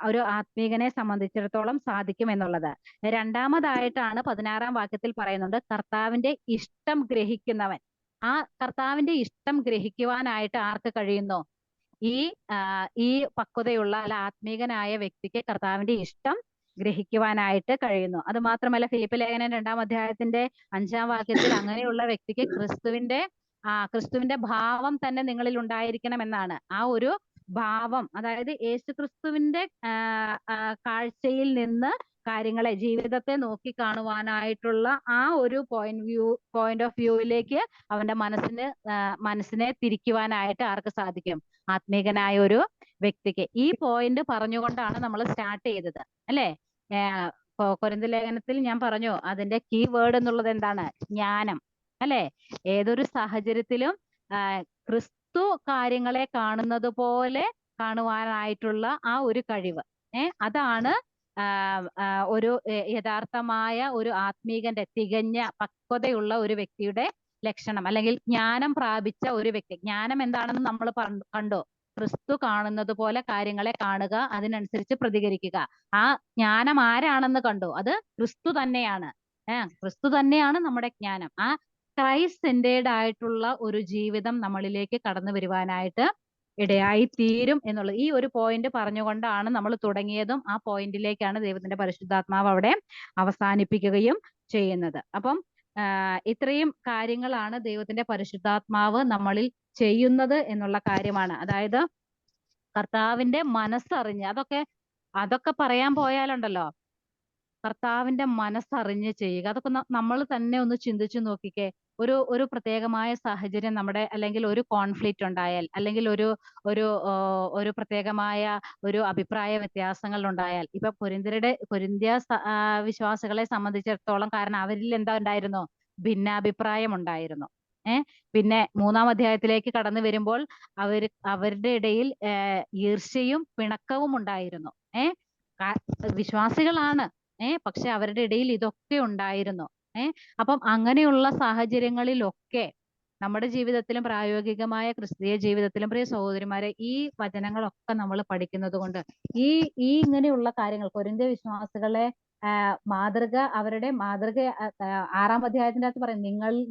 ഒരു ആത്മീകനെ സംബന്ധിച്ചിടത്തോളം സാധിക്കും എന്നുള്ളത്. രണ്ടാമതായിട്ടാണ് 16-ാം വാക്യത്തിൽ പറയുന്നുണ്ട്, കർത്താവിന്റെ ഇഷ്ടം ഗ്രഹിക്കുന്നവൻ. ആ കർത്താവിന്റെ ഇഷ്ടം ഗ്രഹിക്കുവാനായിട്ട് ആർക്ക് കഴിയുന്നു? ഈ പക്വതയുള്ള അല്ല ആത്മീകനായ വ്യക്തിക്ക് കർത്താവിന്റെ ഇഷ്ടം ഗ്രഹിക്കുവാനായിട്ട് കഴിയുന്നു. അത് മാത്രമല്ല, ഫിലിപ്പ് ലേഖനം 2-ാം അധ്യായത്തിന്റെ 5-ാം വാക്യത്തിൽ അങ്ങനെയുള്ള വ്യക്തിക്ക് ക്രിസ്തുവിന്റെ ഭാവം തന്നെ നിങ്ങളിൽ ഉണ്ടായിരിക്കണം എന്നാണ്. ആ ഒരു ഭാവം, അതായത് യേശുക്രിസ്തുവിന്റെ കാഴ്ചയിൽ നിന്ന് കാര്യങ്ങളെ, ജീവിതത്തെ നോക്കി കാണുവാനായിട്ടുള്ള ആ ഒരു പോയിന്റ് ഓഫ് വ്യൂവിലേക്ക് അവന്റെ മനസ്സിനെ തിരിക്കുവാനായിട്ട് ആർക്ക് സാധിക്കും? ആത്മീകനായ ഒരു വ്യക്തിക്ക്. ഈ പോയിന്റ് പറഞ്ഞുകൊണ്ടാണ് നമ്മൾ സ്റ്റാർട്ട് ചെയ്തത്, അല്ലേ? കൊരിന്ത്യർ ലേഖനത്തിൽ ഞാൻ പറഞ്ഞു, അതിന്റെ കീ വേർഡ് എന്നുള്ളത് എന്താണ്? ജ്ഞാനം, അല്ലെ? ഏതൊരു സാഹചര്യത്തിലും ക്രിസ്തു കാര്യങ്ങളെ കാണുന്നത് പോലെ കാണുവാനായിട്ടുള്ള ആ ഒരു കഴിവ്, അതാണ് ഒരു യഥാർത്ഥമായ ഒരു ആത്മീകന്റെ തികഞ്ഞ പക്വതയുള്ള ഒരു വ്യക്തിയുടെ ലക്ഷണം, അല്ലെങ്കിൽ ജ്ഞാനം പ്രാപിച്ച ഒരു വ്യക്തി. ജ്ഞാനം എന്താണെന്ന് നമ്മൾ കണ്ടു. ക്രിസ്തു കാണുന്നത് പോലെ കാര്യങ്ങളെ കാണുക, അതിനനുസരിച്ച് പ്രതികരിക്കുക. ആ ജ്ഞാനം ആരാണെന്ന് കണ്ടു, അത് ക്രിസ്തു തന്നെയാണ്. ക്രിസ്തു തന്നെയാണ് നമ്മുടെ ജ്ഞാനം. ആ ക്രൈസ്റ്റ് സെന്റേർഡ് ആയിട്ടുള്ള ഒരു ജീവിതം നമ്മളിലേക്ക് കടന്നു വരുവാനായിട്ട് ഇടയായി തീരും എന്നുള്ളത്. ഈ ഒരു പോയിന്റ് പറഞ്ഞുകൊണ്ടാണ് നമ്മൾ തുടങ്ങിയതും ആ പോയിന്റിലേക്കാണ് ദൈവത്തിന്റെ പരിശുദ്ധാത്മാവ് അവിടെ അവസാനിപ്പിക്കുകയും ചെയ്യുന്നത്. അപ്പം ഇത്രയും കാര്യങ്ങളാണ് ദൈവത്തിന്റെ പരിശുദ്ധാത്മാവ് നമ്മളിൽ ചെയ്യുന്നത് എന്നുള്ള കാര്യമാണ്. അതായത് കർത്താവിന്റെ മനസ്സറിഞ്ഞ്, അതൊക്കെ പറയാൻ പോയാലുണ്ടല്ലോ, കർത്താവിന്റെ മനസ്സറിഞ്ഞ് ചെയ്യുക. അതൊക്കെ നമ്മൾ തന്നെ ഒന്ന് ചിന്തിച്ചു നോക്കിക്കേ. ഒരു പ്രത്യേകമായ സാഹചര്യം നമ്മുടെ, അല്ലെങ്കിൽ ഒരു കോൺഫ്ലിക്റ്റ് ഉണ്ടായാൽ, അല്ലെങ്കിൽ ഒരു പ്രത്യേകമായ ഒരു അഭിപ്രായ വ്യത്യാസങ്ങൾ ഉണ്ടായാൽ, ഇപ്പൊ കൊരിന്ത്യ വിശ്വാസികളെ സംബന്ധിച്ചിടത്തോളം, കാരണം അവരിൽ എന്താ ഉണ്ടായിരുന്നു? ഭിന്നാഭിപ്രായം ഉണ്ടായിരുന്നു. പിന്നെ 3-ാം അധ്യായത്തിലേക്ക് കടന്നു വരുമ്പോൾ അവരുടെ ഇടയിൽ ഈർഷ്യയും പിണക്കവും ഉണ്ടായിരുന്നു. വിശ്വാസികളാണ്, പക്ഷെ അവരുടെ ഇടയിൽ ഇതൊക്കെ ഉണ്ടായിരുന്നു. അപ്പം അങ്ങനെയുള്ള സാഹചര്യങ്ങളിലൊക്കെ നമ്മുടെ ജീവിതത്തിലും പ്രായോഗികമായ ക്രിസ്തീയ ജീവിതത്തിലും, പ്രിയ സഹോദരിമാരെ, ഈ വചനങ്ങളൊക്കെ നമ്മൾ പഠിക്കുന്നത് കൊണ്ട് ഈ ഇങ്ങനെയുള്ള കാര്യങ്ങൾ, കൊരിന്ത്യ വിശ്വാസികളെ അവരുടെ മാതൃക 6-ാം അധ്യായത്തിന്റെ അകത്ത് പറയും,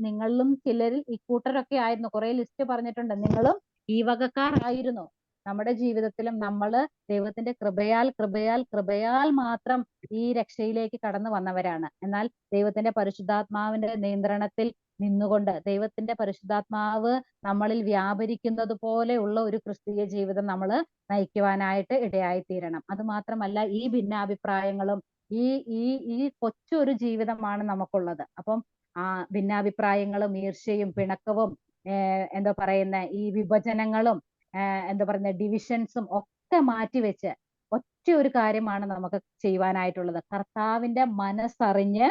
നിങ്ങളിലും ചിലരിൽ ഇക്കൂട്ടരൊക്കെ ആയിരുന്നു. കുറെ ലിസ്റ്റ് പറഞ്ഞിട്ടുണ്ട്. നിങ്ങളും ഈ വകക്കാരായിരുന്നു. നമ്മുടെ ജീവിതത്തിലും നമ്മള് ദൈവത്തിന്റെ കൃപയാൽ മാത്രം ഈ രക്ഷയിലേക്ക് കടന്നു വന്നവരാണ്. എന്നാൽ ദൈവത്തിന്റെ പരിശുദ്ധാത്മാവിന്റെ നിയന്ത്രണത്തിൽ നിന്നുകൊണ്ട്, ദൈവത്തിന്റെ പരിശുദ്ധാത്മാവ് നമ്മളിൽ വ്യാപരിക്കുന്നത് പോലെയുള്ള ഒരു ക്രിസ്തീയ ജീവിതം നമ്മൾ നയിക്കുവാനായിട്ട് ഇടയായി തീരണം. അത് മാത്രമല്ല, ഈ ഭിന്നാഭിപ്രായങ്ങളും ഈ കൊച്ചൊരു ജീവിതമാണ് നമുക്കുള്ളത്. അപ്പം ഭിന്നാഭിപ്രായങ്ങളും ഈർഷ്യയും പിണക്കവും എന്താ പറയുന്ന ഈ വിഭജനങ്ങളും എന്താ പറയുന്ന ഡിവിഷൻസും ഒക്കെ മാറ്റിവെച്ച് ഒറ്റ ഒരു കാര്യമാണ് നമുക്ക് ചെയ്യുവാനായിട്ടുള്ളത്: കർത്താവിന്റെ മനസ്സറിഞ്ഞ്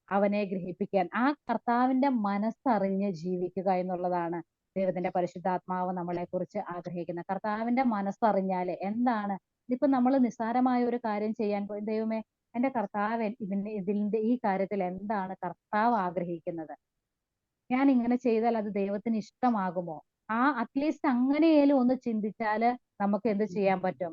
അവനെ ഗ്രഹിപ്പിക്കാൻ. ആ കർത്താവിന്റെ മനസ്സറിഞ്ഞ് ജീവിക്കുക എന്നുള്ളതാണ് ദൈവത്തിന്റെ പരിശുദ്ധാത്മാവ് നമ്മളെ കുറിച്ച് ആഗ്രഹിക്കുന്നത്. കർത്താവിന്റെ മനസ്സറിഞ്ഞാല് എന്താണ്? ഇതിപ്പോ നമ്മൾ നിസ്സാരമായ ഒരു കാര്യം ചെയ്യാൻ പോയി, ദൈവമേ എന്റെ കർത്താവ് ഇതിന്റെ ഈ കാര്യത്തിൽ എന്താണ് കർത്താവ് ആഗ്രഹിക്കുന്നത്, ഞാൻ ഇങ്ങനെ ചെയ്താൽ അത് ദൈവത്തിന് ഇഷ്ടമാകുമോ? അറ്റ്ലീസ്റ്റ് അങ്ങനെയാലും ഒന്ന് ചിന്തിച്ചാല് നമുക്ക് എന്ത് ചെയ്യാൻ പറ്റും?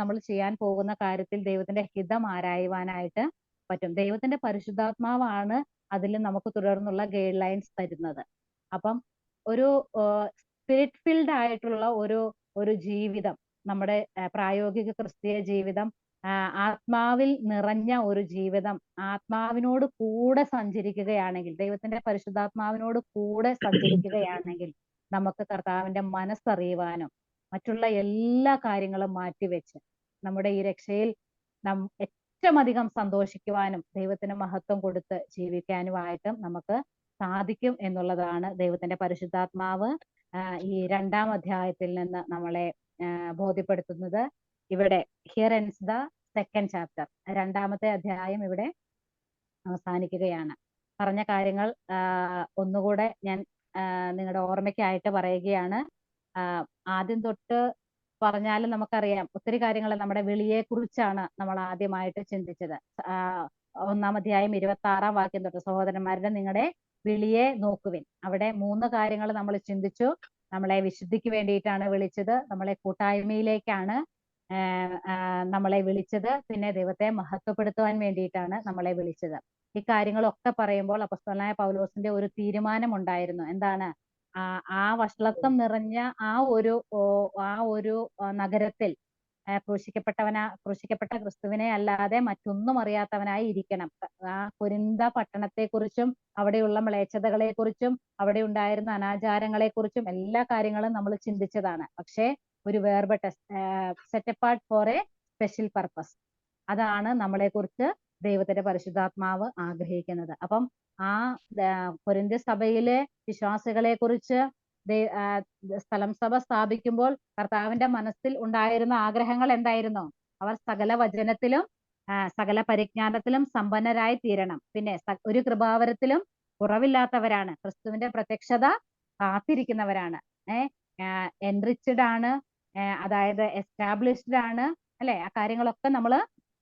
നമ്മൾ ചെയ്യാൻ പോകുന്ന കാര്യത്തിൽ ദൈവത്തിന്റെ ഹിതം ആരായുവാനായിട്ട് പറ്റും. ദൈവത്തിന്റെ പരിശുദ്ധാത്മാവാണ് അതിൽ നമുക്ക് തുടർന്നുള്ള ഗൈഡ് ലൈൻസ് തരുന്നത്. അപ്പം ഒരു സ്പിരിറ്റ് ഫിൽഡ് ആയിട്ടുള്ള ഒരു ജീവിതം, നമ്മുടെ പ്രായോഗിക ക്രിസ്തീയ ജീവിതം, ആത്മാവിൽ നിറഞ്ഞ ഒരു ജീവിതം, ആത്മാവിനോട് കൂടെ സഞ്ചരിക്കുകയാണെങ്കിൽ, ദൈവത്തിന്റെ പരിശുദ്ധാത്മാവിനോട് കൂടെ സഞ്ചരിക്കുകയാണെങ്കിൽ, നമുക്ക് കർത്താവിന്റെ മനസ്സറിയുവാനും മറ്റുള്ള എല്ലാ കാര്യങ്ങളും മാറ്റിവെച്ച് നമ്മുടെ ഈ രക്ഷയിൽ ഏറ്റവും അധികം സന്തോഷിക്കുവാനും ദൈവത്തിന് മഹത്വം കൊടുത്ത് ജീവിക്കാനുമായിട്ടും നമുക്ക് സാധിക്കും എന്നുള്ളതാണ് ദൈവത്തിന്റെ പരിശുദ്ധാത്മാവ് ഈ 2-ാം അധ്യായത്തിൽ നിന്ന് നമ്മളെ ബോധ്യപ്പെടുത്തുന്നത്. ഇവിടെ here ends the second chapter. രണ്ടാമത്തെ അധ്യായം ഇവിടെ അവസാനിക്കുകയാണ്. പറഞ്ഞ കാര്യങ്ങൾ ഒന്നുകൂടെ ഞാൻ നിങ്ങളുടെ ഓർമ്മയ്ക്കായിട്ട് പറയുകയാണ്. ആദ്യം തൊട്ട് പറഞ്ഞാലും നമുക്കറിയാം ഒത്തിരി കാര്യങ്ങൾ നമ്മുടെ വിളിയെ കുറിച്ചാണ് നമ്മൾ ആദ്യമായിട്ട് ചിന്തിച്ചത്. 1-ാം അധ്യായം 26-ാം വാക്യം തൊട്ട് സഹോദരന്മാരുടെ നിങ്ങളുടെ വിളിയെ നോക്കുവിൻ. അവിടെ 3 കാര്യങ്ങൾ നമ്മൾ ചിന്തിച്ചു. നമ്മളെ വിശുദ്ധിക്ക് വേണ്ടിയിട്ടാണ് വിളിച്ചത്, നമ്മളെ കൂട്ടായ്മയിലേക്കാണ് നമ്മളെ വിളിച്ചത്, പിന്നെ ദൈവത്തെ മഹത്വപ്പെടുത്തുവാൻ വേണ്ടിയിട്ടാണ് നമ്മളെ വിളിച്ചത്. ഈ കാര്യങ്ങളൊക്കെ പറയുമ്പോൾ അപ്പോസ്തലനായ പൗലോസിന്റെ ഒരു തീരുമാനം ഉണ്ടായിരുന്നു. എന്താണ്? ആ വഷളത്വം നിറഞ്ഞ ആ ഒരു നഗരത്തിൽ ക്രൂശിക്കപ്പെട്ട ക്രിസ്തുവിനെ അല്ലാതെ മറ്റൊന്നും അറിയാത്തവനായി ഇരിക്കണം. ആ കൊരിന്ത പട്ടണത്തെക്കുറിച്ചും അവിടെയുള്ള മ്ലേച്ഛതകളെ കുറിച്ചും അവിടെ ഉണ്ടായിരുന്ന അനാചാരങ്ങളെ കുറിച്ചും എല്ലാ കാര്യങ്ങളും നമ്മൾ ചിന്തിച്ചതാണ്. പക്ഷേ ഒരു വേർപെട്ട set apart for a special purpose, അതാണ് നമ്മളെ കുറിച്ച് ദൈവത്തിന്റെ പരിശുദ്ധാത്മാവ് ആഗ്രഹിക്കുന്നത്. അപ്പം ആ കൊരിന്ത സഭയിലെ വിശ്വാസികളെ കുറിച്ച് സ്ഥലം സഭ സ്ഥാപിക്കുമ്പോൾ കർത്താവിന്റെ മനസ്സിൽ ഉണ്ടായിരുന്ന ആഗ്രഹങ്ങൾ എന്തായിരുന്നു? അവർ സകല വചനത്തിലും സകല പരിജ്ഞാനത്തിലും സമ്പന്നരായി തീരണം. പിന്നെ ഒരു കൃപാവരത്തിലും കുറവില്ലാത്തവരാണ്. ക്രിസ്തുവിന്റെ പ്രത്യക്ഷത കാത്തിരിക്കുന്നവരാണ്. എൻറിച്ച്ഡ് ആണ്, അതായത് എസ്റ്റാബ്ലിഷ്ഡ് ആണ്, അല്ലെ? ആ കാര്യങ്ങളൊക്കെ നമ്മൾ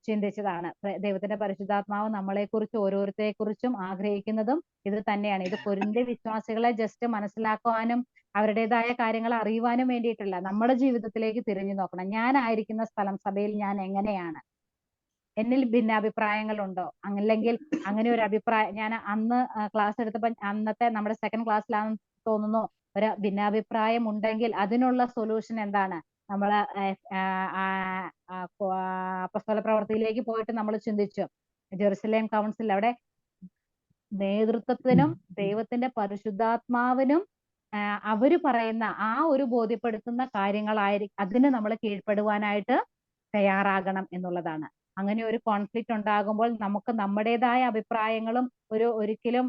ചിന്തിച്ചതാണ്. ദൈവത്തിന്റെ പരിശുദ്ധാത്മാവ് നമ്മളെ കുറിച്ച് ഓരോരുത്തരെ കുറിച്ചും ആഗ്രഹിക്കുന്നതും ഇത് തന്നെയാണ്. ഇത് കൊരിന്ത വിശ്വാസികളെ ജസ്റ്റ് മനസ്സിലാക്കുവാനും അവരുടേതായ കാര്യങ്ങൾ അറിയുവാനും വേണ്ടിയിട്ടല്ല. നമ്മുടെ ജീവിതത്തിലേക്ക് തിരിഞ്ഞു നോക്കണം. ഞാനായിരിക്കുന്ന സ്ഥലം സഭയിൽ ഞാൻ എങ്ങനെയാണ്? എന്നിൽ ഭിന്നാഭിപ്രായങ്ങളുണ്ടോ? അല്ലെങ്കിൽ അങ്ങനെ ഒരു അഭിപ്രായം ഞാൻ അന്ന് ക്ലാസ് എടുത്തപ്പോൾ അന്നത്തെ നമ്മുടെ സെക്കൻഡ് ക്ലാസ്സിലാണെന്ന് തോന്നുന്നു, ഒരു ഭിന്നാഭിപ്രായം ഉണ്ടെങ്കിൽ അതിനുള്ള സൊല്യൂഷൻ എന്താണ്? നമ്മള് അപ്പോസ്തല പ്രവൃത്തിയിലേക്ക് പോയിട്ട് നമ്മൾ ചിന്തിച്ചു. ജെറുസലേം കൗൺസിൽ അവിടെ നേതൃത്വത്തിനും ദൈവത്തിന്റെ പരിശുദ്ധാത്മാവിനും അവര് പറയുന്ന ആ ഒരു ബോധ്യപ്പെടുത്തുന്ന കാര്യങ്ങളായിരിക്കും, അതിന് നമ്മൾ കീഴ്പ്പെടുവാനായിട്ട് തയ്യാറാകണം എന്നുള്ളതാണ്. അങ്ങനെ ഒരു കോൺഫ്ലിക്റ്റ് ഉണ്ടാകുമ്പോൾ നമുക്ക് നമ്മുടേതായ അഭിപ്രായങ്ങളും ഒരിക്കലും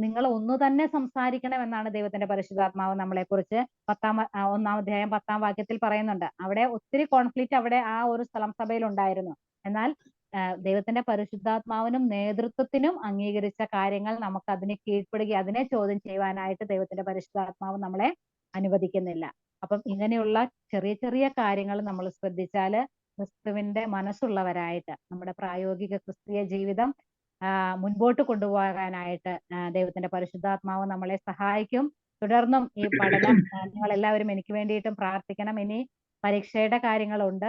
നിങ്ങൾ ഒന്നു തന്നെ സംസാരിക്കണം എന്നാണ് ദൈവത്തിന്റെ പരിശുദ്ധാത്മാവ് നമ്മളെ കുറിച്ച് 1-ാം അധ്യായം 10-ാം വാക്യത്തിൽ പറയുന്നുണ്ട്. അവിടെ ഒത്തിരി കോൺഫ്ലിക്റ്റ് അവിടെ ആ ഒരു സ്ഥലം സഭയിൽ ഉണ്ടായിരുന്നു. എന്നാൽ ദൈവത്തിന്റെ പരിശുദ്ധാത്മാവിനും നേതൃത്വത്തിനും അംഗീകരിച്ച കാര്യങ്ങൾ നമുക്ക് അതിനെ കീഴ്പ്പെടുക, അതിനെ ചോദ്യം ചെയ്യുവാനായിട്ട് ദൈവത്തിന്റെ പരിശുദ്ധാത്മാവ് നമ്മളെ അനുവദിക്കുന്നില്ല. അപ്പം ഇങ്ങനെയുള്ള ചെറിയ ചെറിയ കാര്യങ്ങൾ നമ്മൾ ശ്രദ്ധിച്ചാല് ക്രിസ്തുവിന്റെ മനസ്സുള്ളവരായിട്ട് നമ്മുടെ പ്രായോഗിക ക്രിസ്തീയ ജീവിതം മുൻപോട്ട് കൊണ്ടുപോകാനായിട്ട് ദൈവത്തിന്റെ പരിശുദ്ധാത്മാവ് നമ്മളെ സഹായിക്കും. തുടർന്നും ഈ പഠനം നിങ്ങൾ എല്ലാവരും എനിക്ക് വേണ്ടിയിട്ടും പ്രാർത്ഥിക്കണം. ഇനി പരീക്ഷയുടെ കാര്യങ്ങളുണ്ട്.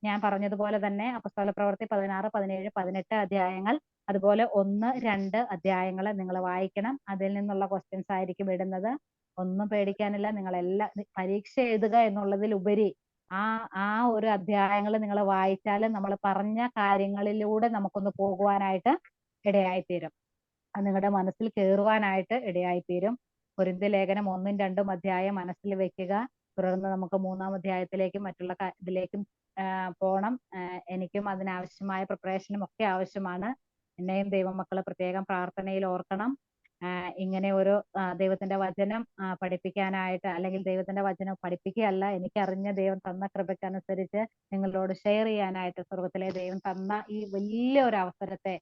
ഞാൻ പറഞ്ഞതുപോലെ തന്നെ അപ്പോസ്തല പ്രവൃത്തി 16, 17, 18 അധ്യായങ്ങൾ, അതുപോലെ 1, 2 അധ്യായങ്ങൾ നിങ്ങൾ വായിക്കണം. അതിൽ നിന്നുള്ള ക്വസ്റ്റ്യൻസ് ആയിരിക്കും ഇടുന്നത്. ഒന്നും പേടിക്കാനില്ല. നിങ്ങളെല്ലാം പരീക്ഷ എഴുതുക എന്നുള്ളതിലുപരി ആ ഒരു അധ്യായങ്ങൾ നിങ്ങൾ വായിച്ചാൽ നമ്മൾ പറഞ്ഞ കാര്യങ്ങളിലൂടെ നമുക്കൊന്ന് പോകുവാനായിട്ട് ഇടയായിത്തീരും. അത് നിങ്ങളുടെ മനസ്സിൽ കയറുവാനായിട്ട് ഇടയായിത്തീരും. കൊരിന്ത ലേഖനം 1, 2 അധ്യായം മനസ്സിൽ വെക്കുക. തുടർന്ന് നമുക്ക് 3-ാം അധ്യായത്തിലേക്കും മറ്റുള്ള ഇതിലേക്കും പോകണം. എനിക്കും അതിനാവശ്യമായ പ്രിപ്പറേഷനും ഒക്കെ ആവശ്യമാണ്. എന്നെയും ദൈവമക്കളെ പ്രത്യേകം പ്രാർത്ഥനയിൽ ഓർക്കണം. ഇങ്ങനെ ഒരു ദൈവത്തിന്റെ വചനം പഠിപ്പിക്കാനായിട്ട്, അല്ലെങ്കിൽ ദൈവത്തിന്റെ വചനം പഠിപ്പിക്കുകയല്ല, എനിക്കറിഞ്ഞ ദൈവം തന്ന കൃപയ്ക്കനുസരിച്ച് നിങ്ങളോട് ഷെയർ ചെയ്യാനായിട്ട് സ്വർഗത്തിലെ ദൈവം തന്ന ഈ വലിയ ഒരു അവസരത്തെ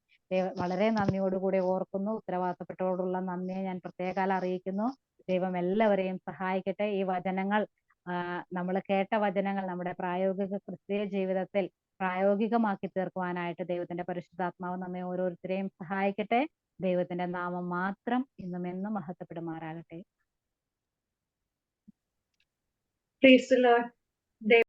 വളരെ നന്ദിയോടുകൂടി ഓർക്കുന്നു. ഉത്തരവാദിത്തപ്പെട്ടോടുള്ള നന്ദിയെ ഞാൻ പ്രത്യേകം അറിയിക്കുന്നു. ദൈവം എല്ലാവരെയും സഹായിക്കട്ടെ. ഈ വചനങ്ങൾ നമ്മൾ കേട്ട വചനങ്ങൾ നമ്മുടെ പ്രായോഗിക ക്രിസ്തീയ ജീവിതത്തിൽ പ്രായോഗികമാക്കി തീർക്കുവാനായിട്ട് ദൈവത്തിന്റെ പരിശുദ്ധാത്മാവ് നമ്മെ ഓരോരുത്തരെയും സഹായിക്കട്ടെ. ദൈവത്തിന്റെ നാമം മാത്രം ഇന്നും എന്നും മഹത്വപ്പെടുമാറാകട്ടെ.
Praise the Lord.